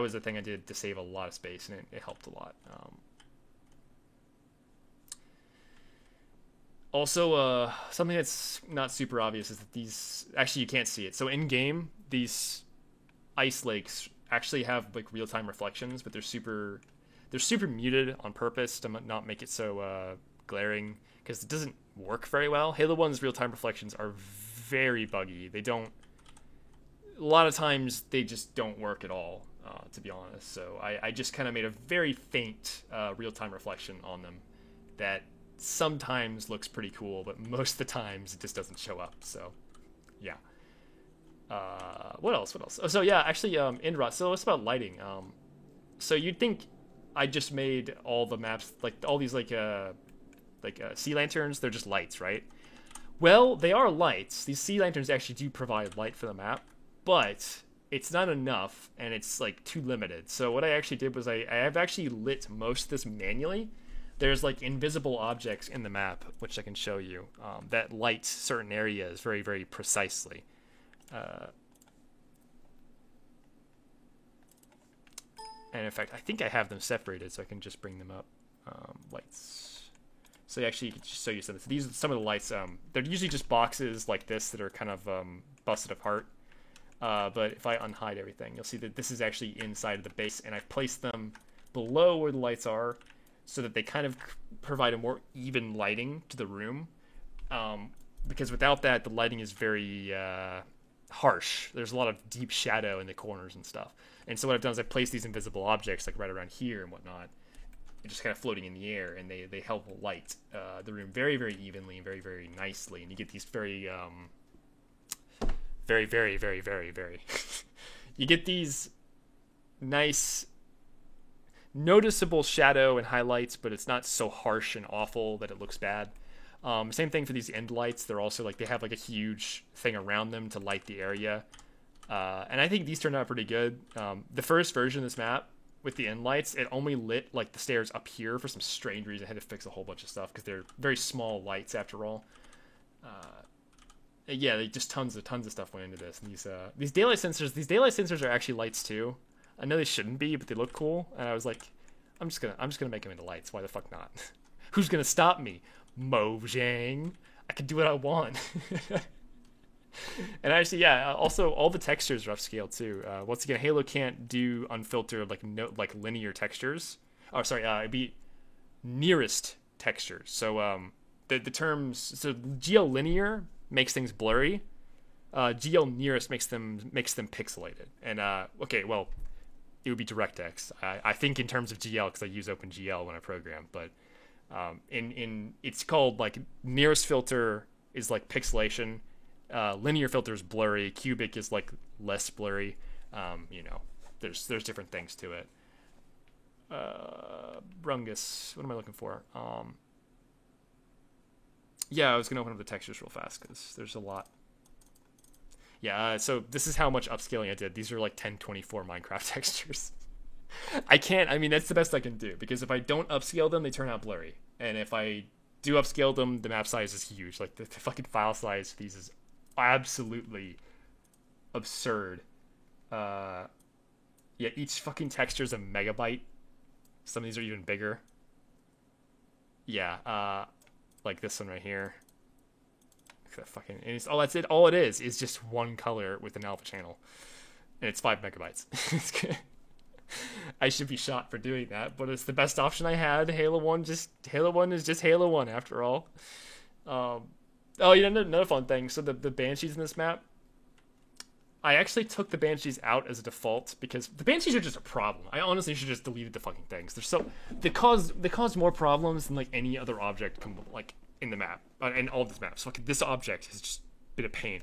was the thing I did to save a lot of space, and it helped a lot. Also, something that's not super obvious is that these, actually you can't see it. So in game, these ice lakes actually have like real-time reflections, but they're super muted on purpose to not make it so glaring, because it doesn't work very well. Halo 1's real-time reflections are very buggy. A lot of times they just don't work at all, to be honest. So I just kind of made a very faint real-time reflection on them that sometimes looks pretty cool, but most of the times it just doesn't show up. So yeah. What else? Oh, so yeah, actually, Indra. So it's about lighting. So you'd think I just made all the maps, like all these like sea lanterns. They're just lights, right? Well, they are lights. These sea lanterns actually do provide light for the map, but it's not enough, and it's like too limited. So what I actually did was I have actually lit most of this manually. There's like invisible objects in the map, which I can show you, that light certain areas very, very precisely. And in fact, I think I have them separated, so I can just bring them up. Lights. So actually, you can just show you some. These are some of the lights. They're usually just boxes like this that are kind of busted apart. But if I unhide everything, you'll see that this is actually inside of the base, and I've placed them below where the lights are, so that they kind of provide a more even lighting to the room. Because without that, the lighting is very harsh. There's a lot of deep shadow in the corners and stuff. And so what I've done is I've placed these invisible objects like right around here and whatnot, just kind of floating in the air, and they help light the room very, very evenly and very, very nicely. And you get these very, very, very, very, very, very you get these nice noticeable shadow and highlights, but it's not so harsh and awful that it looks bad. Same thing for these end lights. They're also like, they have like a huge thing around them to light the area. And I think these turned out pretty good. The first version of this map with the end lights, it only lit like the stairs up here for some strange reason. I had to fix a whole bunch of stuff because they're very small lights after all. Yeah, they just tons of stuff went into this. And these daylight sensors are actually lights too. I know they shouldn't be, but they look cool. And I was like, I'm just gonna make them into lights. Why the fuck not? Who's gonna stop me? Mojang. I can do what I want. And actually, yeah. Also, all the textures are upscaled too. Once again, Halo can't do unfiltered like linear textures. Oh, sorry. It'd be nearest textures. So the terms. So GL linear makes things blurry. GL nearest makes them pixelated. And okay, well, it would be DirectX. I think in terms of GL because I use OpenGL when I program, but in it's called like nearest filter is like pixelation. Linear filter is blurry. Cubic is like less blurry. There's different things to it. Rungus. What am I looking for? Yeah, I was gonna open up the textures real fast because there's a lot. Yeah, so this is how much upscaling I did. These are like 1024 Minecraft textures. I mean, that's the best I can do, because if I don't upscale them, they turn out blurry. And if I do upscale them, the map size is huge. Like, the fucking file size for these is absolutely absurd. Yeah, each fucking texture is a megabyte. Some of these are even bigger. Yeah, like this one right here. That fucking, and it's, that's it. All it is just one color with an alpha channel, and it's 5 megabytes. I should be shot for doing that, but it's the best option I had. Halo 1 is just Halo 1 after all. Another fun thing. So the Banshees in this map, I actually took the Banshees out as a default because the Banshees are just a problem. I honestly should just deleted the fucking things. They cause more problems than like any other object like in the map and all of this map. So like, this object has just been a pain.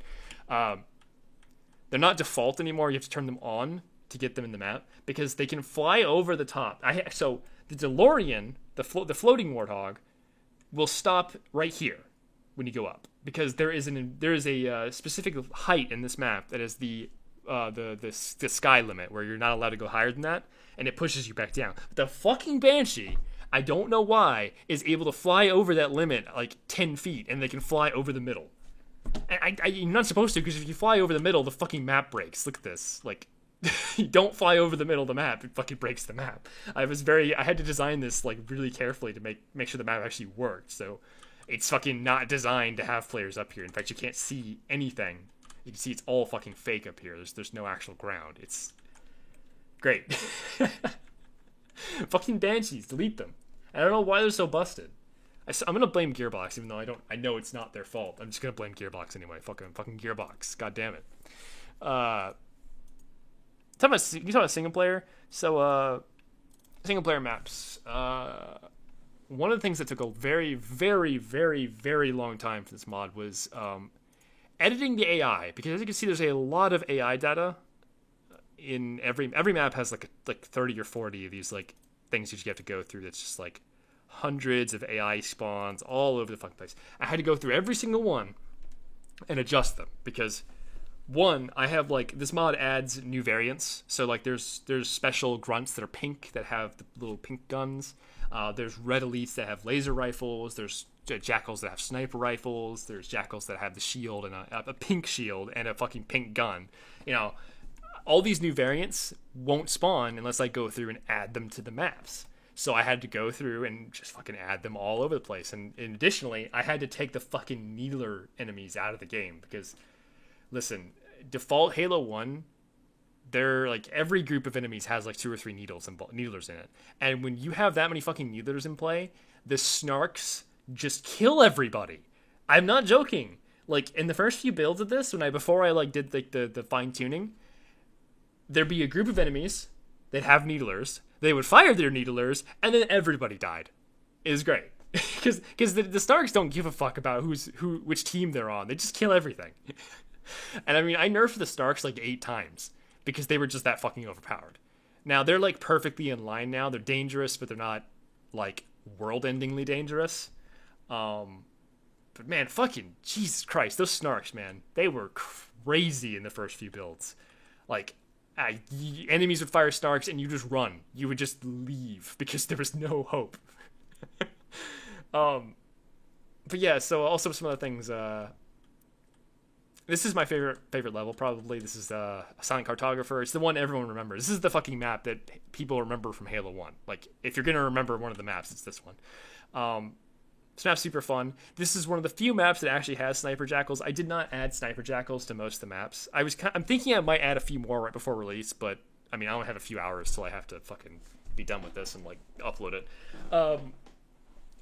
They're not default anymore. You have to turn them on to get them in the map because they can fly over the top. So the DeLorean the floating warthog will stop right here when you go up, because there is a specific height in this map that is the sky limit, where you're not allowed to go higher than that, and it pushes you back down. But the fucking Banshee, I don't know why, is able to fly over that limit like 10 feet, and they can fly over the middle. And you're not supposed to, because if you fly over the middle, the fucking map breaks. Look at this. Like, you don't fly over the middle of the map, it fucking breaks the map. I had to design this like really carefully to make sure the map actually worked. So it's fucking not designed to have players up here. In fact, you can't see anything. You can see it's all fucking fake up here. There's no actual ground. It's great. Fucking Banshees, delete them. I don't know why they're so busted. I'm gonna blame Gearbox, even though I know it's not their fault. I'm just gonna blame Gearbox anyway. Fucking Gearbox. God damn it. You talk about single player. So single player maps. One of the things that took a very, very, very, very long time for this mod was editing the AI, because as you can see, there's a lot of AI data in every map. Has like 30 or 40 of these like things that you have to go through. That's just like hundreds of AI spawns all over the fucking place. I had to go through every single one and adjust them, because one, I have like this mod adds new variants. So like there's special grunts that are pink that have the little pink guns. There's red elites that have laser rifles. There's jackals that have sniper rifles. There's jackals that have the shield and a pink shield and a fucking pink gun. You know, all these new variants won't spawn unless I go through and add them to the maps. So I had to go through and just fucking add them all over the place. And additionally, I had to take the fucking needler enemies out of the game, because, listen, default Halo 1, they're like every group of enemies has like 2 or 3 needlers in it. And when you have that many fucking needlers in play, the snarks just kill everybody. I'm not joking. Like in the first few builds of this, before I like did like the fine tuning, there'd be a group of enemies that have needlers. They would fire their needlers, and then everybody died. It was great, because the Starks don't give a fuck about which team they're on. They just kill everything. And I mean, I nerfed the Starks like 8 times because they were just that fucking overpowered. Now they're like perfectly in line now. They're dangerous, but they're not like world-endingly dangerous. But man, fucking Jesus Christ, those Snarks, man, they were crazy in the first few builds. Like, enemies would fire Snarks and you just run. You would just leave because there was no hope. But yeah, so also some other things. This is my favorite level, probably. This is Silent Cartographer. It's the one everyone remembers. This is the fucking map that people remember from Halo 1. Like, if you're going to remember one of the maps, it's this one. This map's super fun. This is one of the few maps that actually has sniper jackals. I did not add sniper jackals to most of the maps. I'm thinking I might add a few more right before release, but I mean, I only have a few hours till I have to fucking be done with this and like upload it.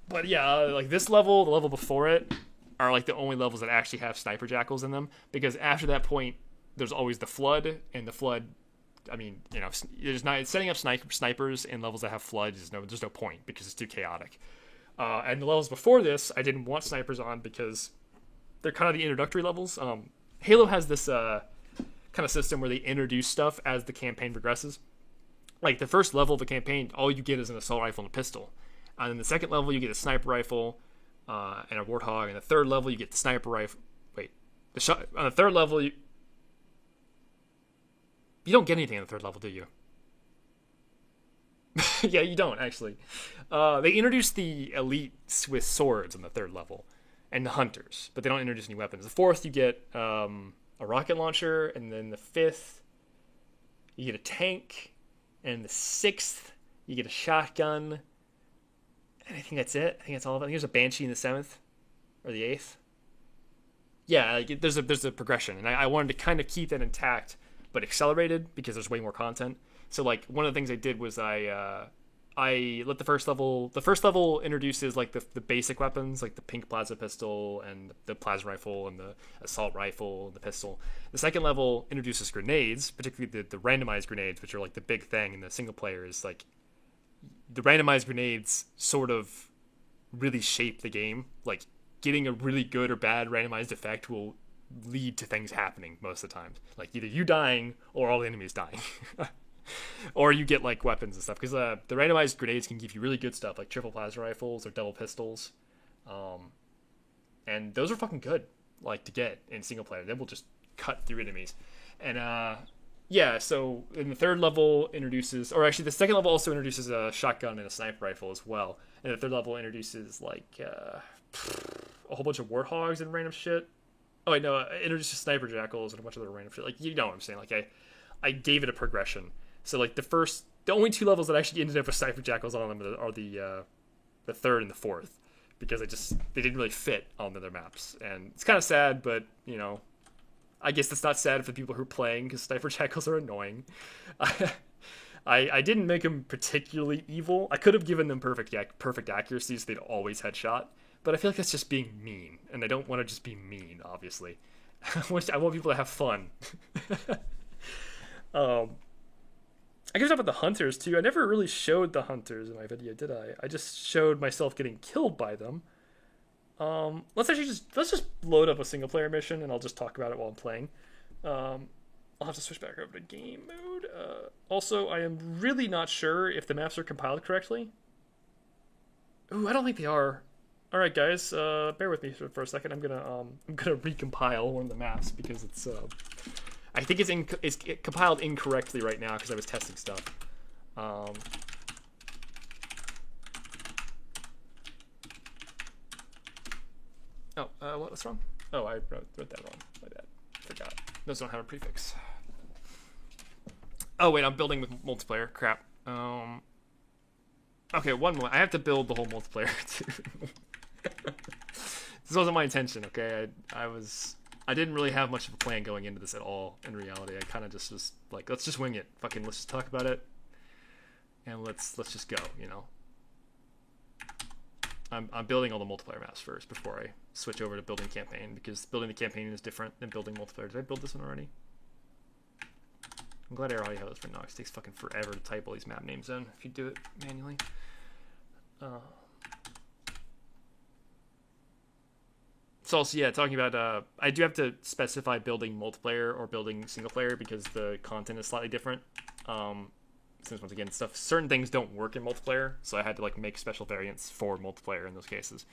But yeah, like this level, the level before it, are like the only levels that actually have sniper jackals in them, because after that point, there's always the Flood, and the Flood, I mean, you know, setting up snipers in levels that have Flood there's no point, because it's too chaotic. And the levels before this, I didn't want snipers on because they're kind of the introductory levels. Halo has this kind of system where they introduce stuff as the campaign progresses. Like the first level of the campaign, all you get is an assault rifle and a pistol. And then the second level, you get a sniper rifle and a warthog. And the third level, you get the sniper rifle. Wait, on the third level, you don't get anything on the third level, do you? Yeah, you don't, actually. They introduce the elites with swords on the third level, and the hunters, but they don't introduce any weapons. The fourth, you get a rocket launcher, and then the fifth, you get a tank, and the sixth, you get a shotgun, and I think that's it. I think that's all of it. I think there's a Banshee in the 7th, or the 8th. Yeah, like, there's a progression, and I wanted to kind of keep that intact, but accelerated, because there's way more content. So like one of the things I did was I let the first level introduces like the basic weapons, like the pink plasma pistol and the plasma rifle and the assault rifle and the pistol. The second level introduces grenades, particularly the randomized grenades, which are like the big thing in the single player. Is like the randomized grenades sort of really shape the game. Like getting a really good or bad randomized effect will lead to things happening most of the time. Like either you dying or all the enemies dying. or you get like weapons and stuff, because the randomized grenades can give you really good stuff like triple plasma rifles or double pistols, and those are fucking good, like, to get in single player. They will just cut through enemies. And yeah, so in the third level introduces, or actually the second level also introduces a shotgun and a sniper rifle as well, and the third level introduces like a whole bunch of warthogs and random shit. Oh wait, no, it introduces sniper jackals and a bunch of other random shit. Like, you know what I'm saying? Like, I gave it a progression. So like the only two levels that actually ended up with sniper jackals on them are the third and the fourth, because they didn't really fit on the other maps, and it's kind of sad, but you know, I guess it's not sad for the people who are playing, because sniper jackals are annoying. I didn't make them particularly evil. I could have given them perfect accuracy, so they'd always headshot, but I feel like that's just being mean, and I don't want to just be mean, obviously. I want people to have fun. I guess about the hunters too. I never really showed the hunters in my video, did I? I just showed myself getting killed by them. Let's just load up a single player mission, and I'll just talk about it while I'm playing. I'll have to switch back over to game mode. Also, I am really not sure if the maps are compiled correctly. Ooh, I don't think they are. All right, guys, bear with me for a second. I'm gonna recompile one of the maps, because it's I think it's compiled incorrectly right now because I was testing stuff. What's wrong? Oh, I wrote that wrong. My bad. Forgot. Those don't have a prefix. Oh wait, I'm building with multiplayer. Crap. Okay, one more. I have to build the whole multiplayer too. This wasn't my intention. Okay, I didn't really have much of a plan going into this at all. In reality, I kind of just was like, let's just wing it. Fucking, let's just talk about it, and let's just go. You know. I'm building all the multiplayer maps first before I switch over to building campaign, because building the campaign is different than building multiplayer. Did I build this one already? I'm glad I already have this for now. It takes fucking forever to type all these map names in if you do it manually. So also, yeah, talking about, I do have to specify building multiplayer or building single player, because the content is slightly different. Since once again, certain things don't work in multiplayer, so I had to like make special variants for multiplayer in those cases.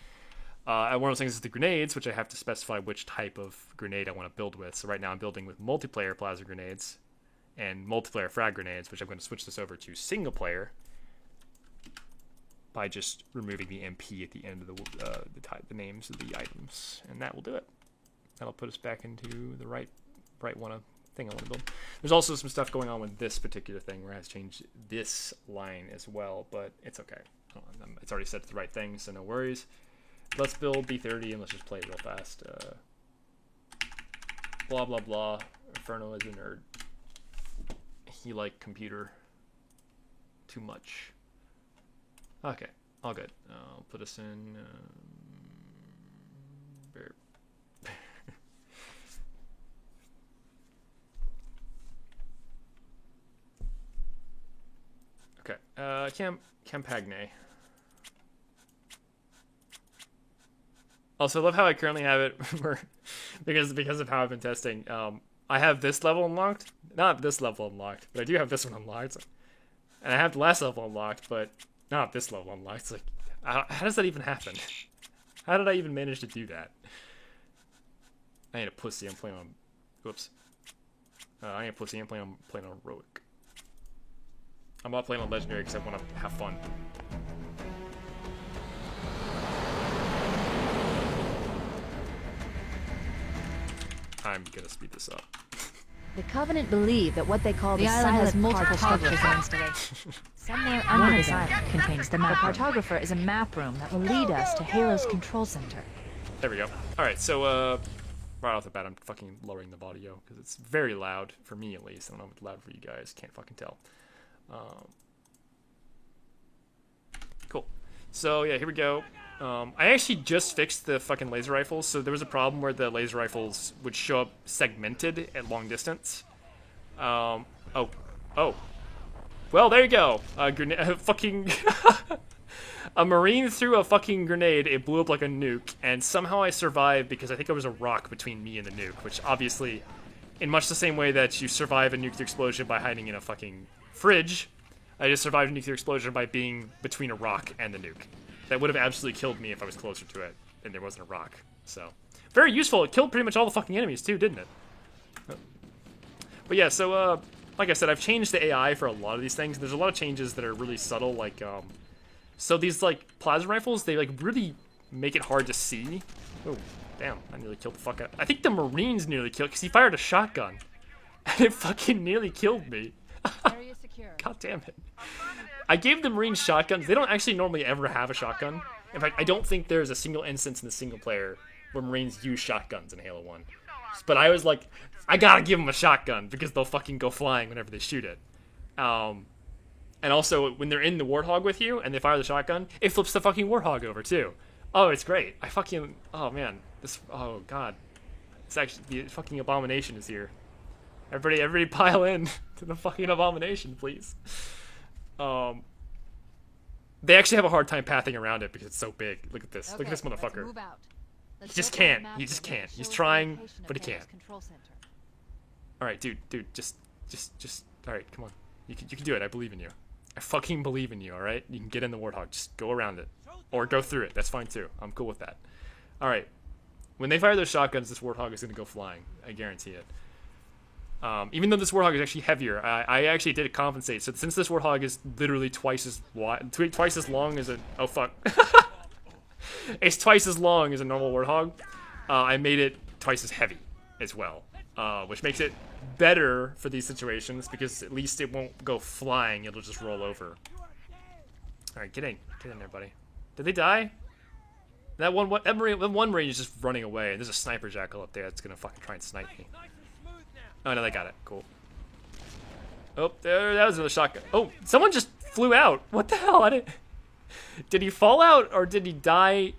And one of those things is the grenades, which I have to specify which type of grenade I want to build with. So right now I'm building with multiplayer plasma grenades and multiplayer frag grenades, which I'm going to switch this over to single player by just removing the MP at the end of the names of the items, and that will do it. That'll put us back into the right thing I want to build. There's also some stuff going on with this particular thing where I have to change this line as well, but it's okay. It's already set to the right thing, so no worries. Let's build B30 and let's just play it real fast. Blah blah blah. Inferno is a nerd. He liked computer too much. Okay, all good. I'll put us in. Okay, Campagne. Also, I love how I currently have it because of how I've been testing. I have this level unlocked. Not this level unlocked, but I do have this one unlocked. And I have the last level unlocked, but not this level unlocked. It's like, how does that even happen? How did I even manage to do that? I ain't a pussy. I'm playing on... Whoops. I ain't a pussy. I'm playing on heroic. I'm not playing on legendary because I want to have fun. I'm gonna speed this up. The Covenant believe that what they call the island has silent multiple structures cartographer and installations. somewhere One under of this them island contains the The map room. cartographer is a map room that will lead us to Halo's control center. There we go. Alright, so, right off the bat, I'm fucking lowering the audio, because it's very loud, for me at least. I don't know if it's loud for you guys, can't fucking tell. Cool. So, yeah, here we go. I actually just fixed the fucking laser rifles, so there was a problem where the laser rifles would show up segmented at long distance. Oh. Well, there you go. Fucking... A Marine threw a fucking grenade, it blew up like a nuke, and somehow I survived because I think there was a rock between me and the nuke, which obviously, in much the same way that you survive a nuclear explosion by hiding in a fucking Fridge, I just survived a nuclear explosion by being between a rock and the nuke. That would have absolutely killed me if I was closer to it and there wasn't a rock. So, very useful. It killed pretty much all the fucking enemies too, didn't it? But yeah, so, like I said, I've changed the AI for a lot of these things. There's a lot of changes that are really subtle, like, so these, like, plasma rifles, they, like, really make it hard to see. Oh, damn, I nearly killed the fuck out. I think the Marines nearly killed, because he fired a shotgun. And it fucking nearly killed me. Area secure. God damn it. I gave the Marines shotguns. They don't actually normally ever have a shotgun. In fact, I don't think there's a single instance in the single player where Marines use shotguns in Halo 1. But I was like, I gotta give them a shotgun because they'll fucking go flying whenever they shoot it. And also, when they're in the Warthog with you and they fire the shotgun, it flips the fucking Warthog over too. Oh, it's great. I fucking, oh man. Oh god. It's actually, the fucking Abomination is here. Everybody pile in to the fucking Abomination, please. They actually have a hard time pathing around it because it's so big. Look at this. Look at this motherfucker. He just can't. He just can't. He's trying, but he can't. Alright, dude, just, alright, come on. You can do it. I believe in you. I fucking believe in you, alright? You can get in the Warthog. Just go around it. Or go through it. That's fine too. I'm cool with that. Alright. When they fire those shotguns, this Warthog is going to go flying. I guarantee it. Even though this Warthog is actually heavier, I actually did compensate. So since this Warthog is literally twice as long as a... Oh, fuck. It's twice as long as a normal Warthog. I made it twice as heavy as well. Which makes it better for these situations because at least it won't go flying. It'll just roll over. Alright, get in. Get in there, buddy. Did they die? That one Marine is just running away. And there's a sniper jackal up there that's gonna fucking try and snipe me. Oh, no, they got it. Cool. Oh, there, that was another shotgun. Oh, someone just flew out. What the hell? Did he fall out or did he die?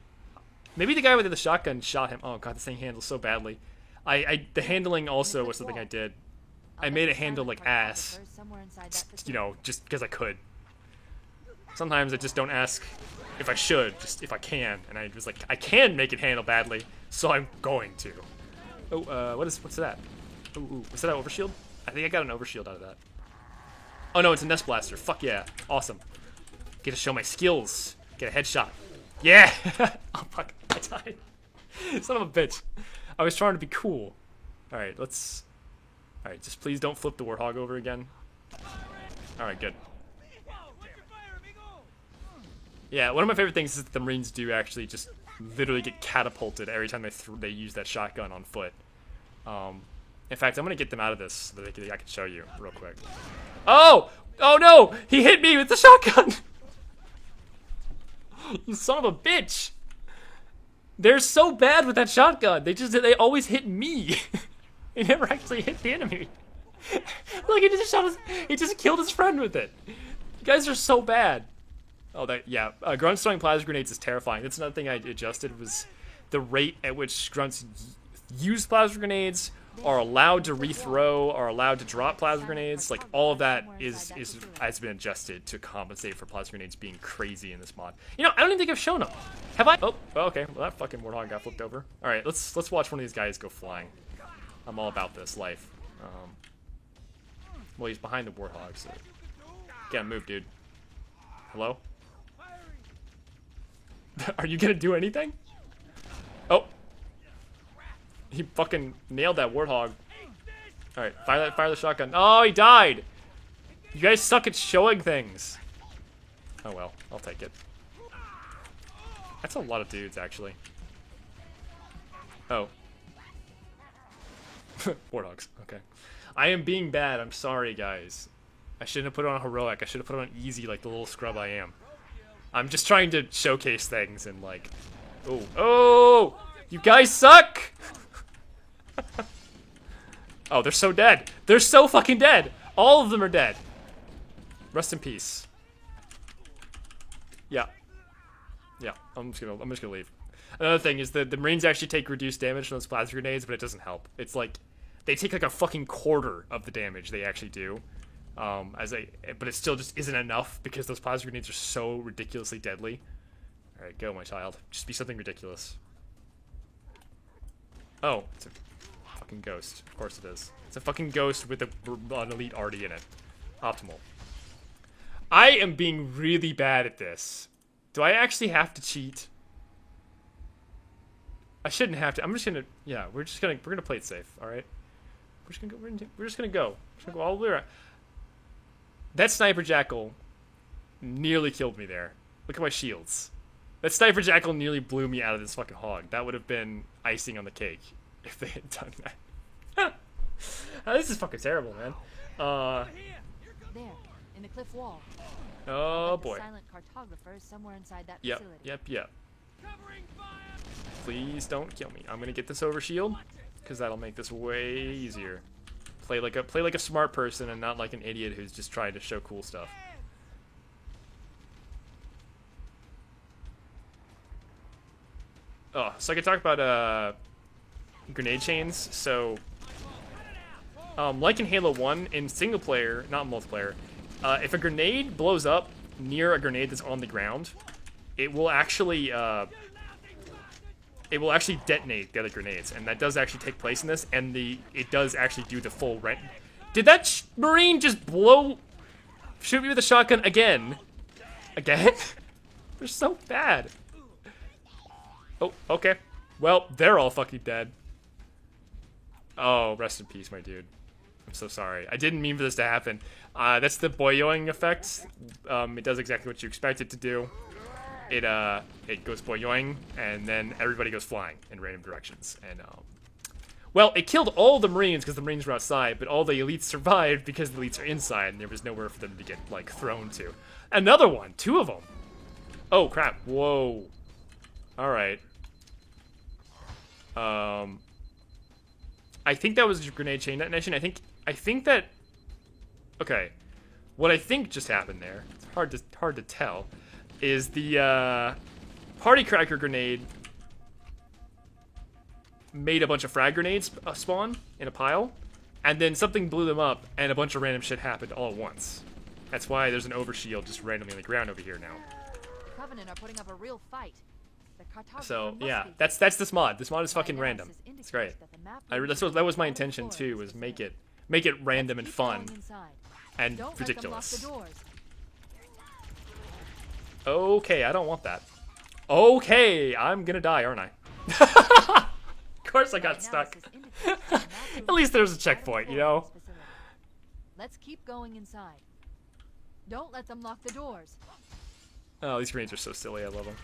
Maybe the guy with the shotgun shot him. Oh, God, this thing handles so badly. The handling also was something I did. I made it handle like ass. You know, just because I could. Sometimes I just don't ask if I should, just if I can. And I was like, I can make it handle badly, so I'm going to. Oh, what's that? Ooh, was that an overshield? I think I got an overshield out of that. Oh no, it's a Nest Blaster. Fuck yeah. Awesome. Get to show my skills. Get a headshot. Yeah! Oh fuck, I died. Son of a bitch. I was trying to be cool. Alright, let's... Alright, just please don't flip the Warthog over again. Alright, good. Yeah, one of my favorite things is that the Marines do actually just literally get catapulted every time they use that shotgun on foot. In fact, I'm gonna get them out of this so that I can show you real quick. Oh! Oh no! He hit me with the shotgun! You son of a bitch! They're so bad with that shotgun. They always hit me. They never actually hit the enemy. Look, he just killed his friend with it. You guys are so bad. Oh, yeah. Grunts throwing plasma grenades is terrifying. That's another thing I adjusted was the rate at which grunts use plasma grenades, are allowed to rethrow, are allowed to drop plasma grenades. Like, all of that has been adjusted to compensate for plasma grenades being crazy in this mod. You know, I don't even think I've shown them. Have I? Oh, okay. Well, that fucking Warthog got flipped over. All right, let's watch one of these guys go flying. I'm all about this life. Well, he's behind the Warthog, so gotta move, dude. Hello? Are you gonna do anything? Oh. He fucking nailed that Warthog. Alright, fire the shotgun. Oh, he died! You guys suck at showing things. Oh well, I'll take it. That's a lot of dudes, actually. Oh. Warthogs, okay. I am being bad, I'm sorry, guys. I shouldn't have put it on heroic, I should have put it on easy like the little scrub I am. I'm just trying to showcase things and like... Oh, oh! You guys suck! Oh, they're so dead. They're so fucking dead. All of them are dead. Rest in peace. Yeah. Yeah, I'm just gonna leave. Another thing is that the Marines actually take reduced damage from those plasma grenades, but it doesn't help. It's like, they take like a fucking quarter of the damage they actually do. But it still just isn't enough because those plasma grenades are so ridiculously deadly. Alright, go my child. Just be something ridiculous. Oh, it's a fucking ghost. Of course it is. It's a fucking ghost with an elite already in it. Optimal. I am being really bad at this. Do I actually have to cheat? I shouldn't have to. I'm just gonna. Yeah, we're gonna play it safe. All right. We're just gonna go. We're just gonna go. We're just gonna go all the way around. That sniper jackal nearly killed me there. Look at my shields. That sniper jackal nearly blew me out of this fucking hog. That would have been icing on the cake if they had done that. This is fucking terrible, man. There, in the cliff wall. Oh The boy. silent cartographer is somewhere inside that Yep, facility. yep. Please don't kill me. I'm gonna get this over shield, because that'll make this way easier. Play like a smart person and not like an idiot who's just trying to show cool stuff. Oh, so I could talk about grenade chains. So, like in Halo 1, in single player, not multiplayer, if a grenade blows up near a grenade that's on the ground, it will actually detonate the other grenades, and that does actually take place in this. And it does actually do the full rent. Did that Marine just shoot me with a shotgun again? Again? They're so bad. Oh, okay. Well, they're all fucking dead. Oh, rest in peace, my dude. I'm so sorry. I didn't mean for this to happen. That's the boyoing effect. It does exactly what you expect it to do. It goes boyoing, and then everybody goes flying in random directions. And well, it killed all the Marines because the Marines were outside, but all the elites survived because the elites are inside, and there was nowhere for them to get like thrown to. Another one, 2 of them. Oh crap! Whoa. All right. I think that was a grenade chain detonation. I think that. Okay, what I think just happened there. It's hard to tell. Is the party cracker grenade made a bunch of frag grenades spawn in a pile, and then something blew them up, and a bunch of random shit happened all at once. That's why there's an overshield just randomly on the ground over here now. The Covenant are putting up a real fight. The cartographer So must yeah, be- that's this mod. This mod is My fucking random. analysis It's great. indicates that the map That was my intention too, was make it random and Keep fun going inside. and Don't ridiculous. Let them lock the doors. Okay, I don't want that. Okay, I'm gonna die, aren't I? Of course I got My stuck. analysis indicates that the map At least there's a is checkpoint, you out know? of this facility. Let's keep going inside. Don't let them lock the doors. Oh, these grenades are so silly. I love them.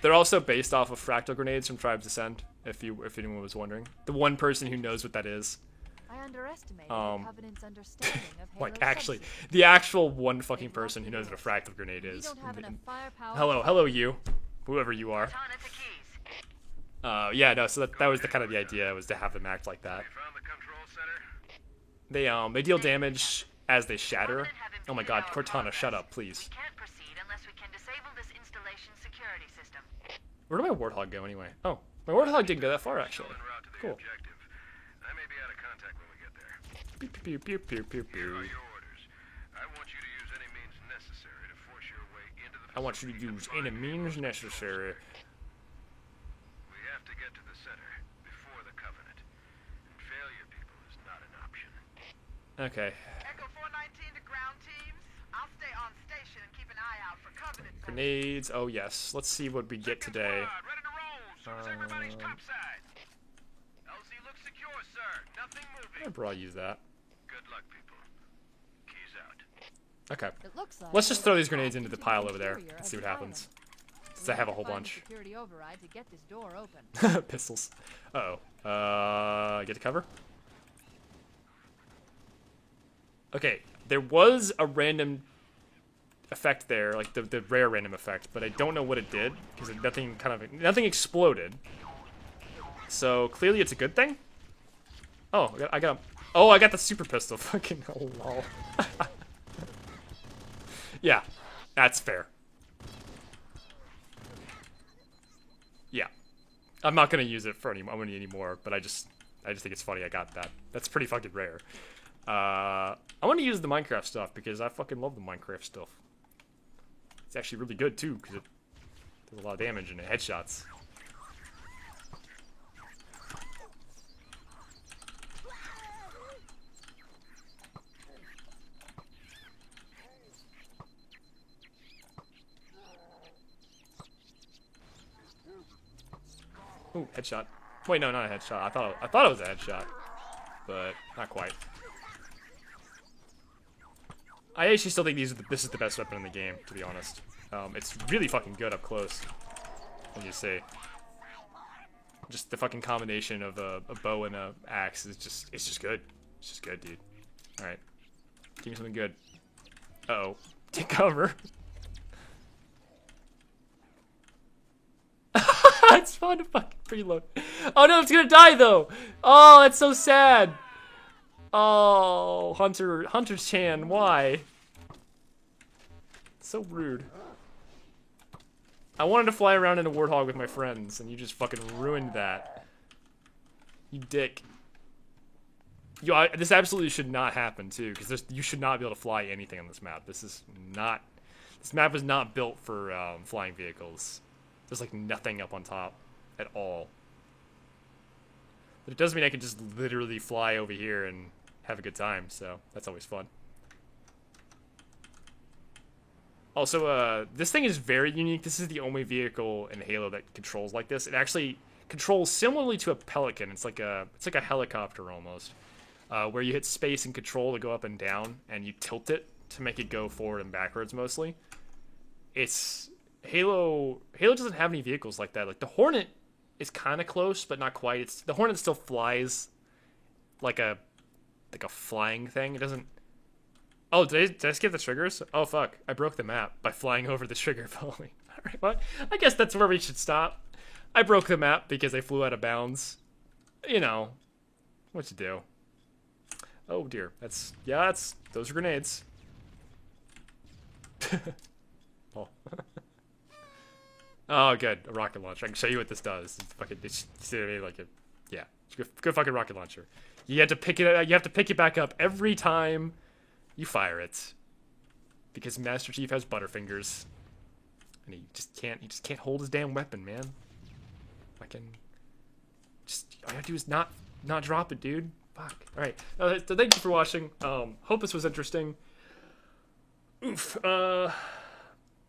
They're also based off of fractal grenades from Tribes Ascend. If anyone was wondering, the one person who knows what that is, I underestimate Um, the Covenant's understanding of Halo's like actually, subsystems. the actual one fucking person who knows what a fractal grenade We is. don't have enough firepower. Hello, you, whoever you are. Yeah, no. So that was the kind of the idea, was to have them act like that. Found the control center? They deal damage as they shatter. Oh my God, Cortana, shut up, please. We can't proceed unless we can disable this installation's security system. Where did my Warthog go anyway? Oh, my Warthog didn't go that far actually. En route to the Cool. objective. I may be out of contact when we get there. Pew, pew, pew, pew, pew, Here are pew. your orders. I want you to use any means necessary to force your way into the I want you to facility use find any means necessary. We have to get to the center before the Covenant. And failure, people, is not an option. Okay. Echo 419 to ground teams. I'll stay on station and keep an eye out for Covenant. Grenades. Oh yes. Let's see what we get today. Squad, ready to roll. Soon as everybody's Um, topside. LZ looks secure, sir. Nothing moving. I'd probably use that. Good luck, people. Keys out. Okay. It looks like Let's just Halo's throw these hacked grenades into the the pile over there interior and of see what the happens. island. Since I We have a need whole to find bunch. Security override to get this door open. Pistols. Uh oh. Get to cover. Okay. There was a random effect there, like the rare random effect, but I don't know what it did because nothing exploded. So clearly it's a good thing. Oh, I got the super pistol. Fucking lol. Yeah, that's fair. Yeah, I'm not gonna use it for any anymore, but I just think it's funny I got that. That's pretty fucking rare. I want to use the Minecraft stuff because I fucking love the Minecraft stuff. It's actually really good too because it does a lot of damage and it headshots. Ooh, headshot. Wait, no, not a headshot. I thought it was a headshot, but not quite. I actually still think this is the best weapon in the game, to be honest. It's really fucking good up close. As you see, just the fucking combination of a bow and a axe is just good. It's just good, dude. All right, give me something good. Uh-oh, take cover. It's fun to fucking preload. Oh no, it's gonna die though. Oh, that's so sad. Oh, Hunter Chan, why? So rude. I wanted to fly around in a Warthog with my friends, and you just fucking ruined that. You dick. This absolutely should not happen too, because you should not be able to fly anything on this map. This map is not built for flying vehicles. There's like nothing up on top at all. But it does mean I can just literally fly over here and have a good time, so that's always fun. Also, this thing is very unique. This is the only vehicle in Halo that controls like this. It actually controls similarly to a Pelican. It's like a helicopter almost, where you hit space and control to go up and down, and you tilt it to make it go forward and backwards mostly. Halo doesn't have any vehicles like that. Like the Hornet is kind of close, but not quite. The Hornet still flies like a flying thing. It doesn't. Oh, did I skip the triggers? Oh fuck! I broke the map by flying over the trigger following. All right, well, I guess that's where we should stop. I broke the map because I flew out of bounds. You know, what you do? Oh dear, those are grenades. Oh. Oh, good. A rocket launcher. I can show you what this does. It's good fucking rocket launcher. You have to pick it back up every time you fire it. Because Master Chief has butterfingers. And he just can't hold his damn weapon, man. All you have to do is not drop it, dude. Fuck. Alright. So thank you for watching. Hope this was interesting. Oof.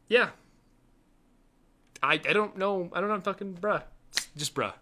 Yeah. I don't know fucking bruh. Just bruh.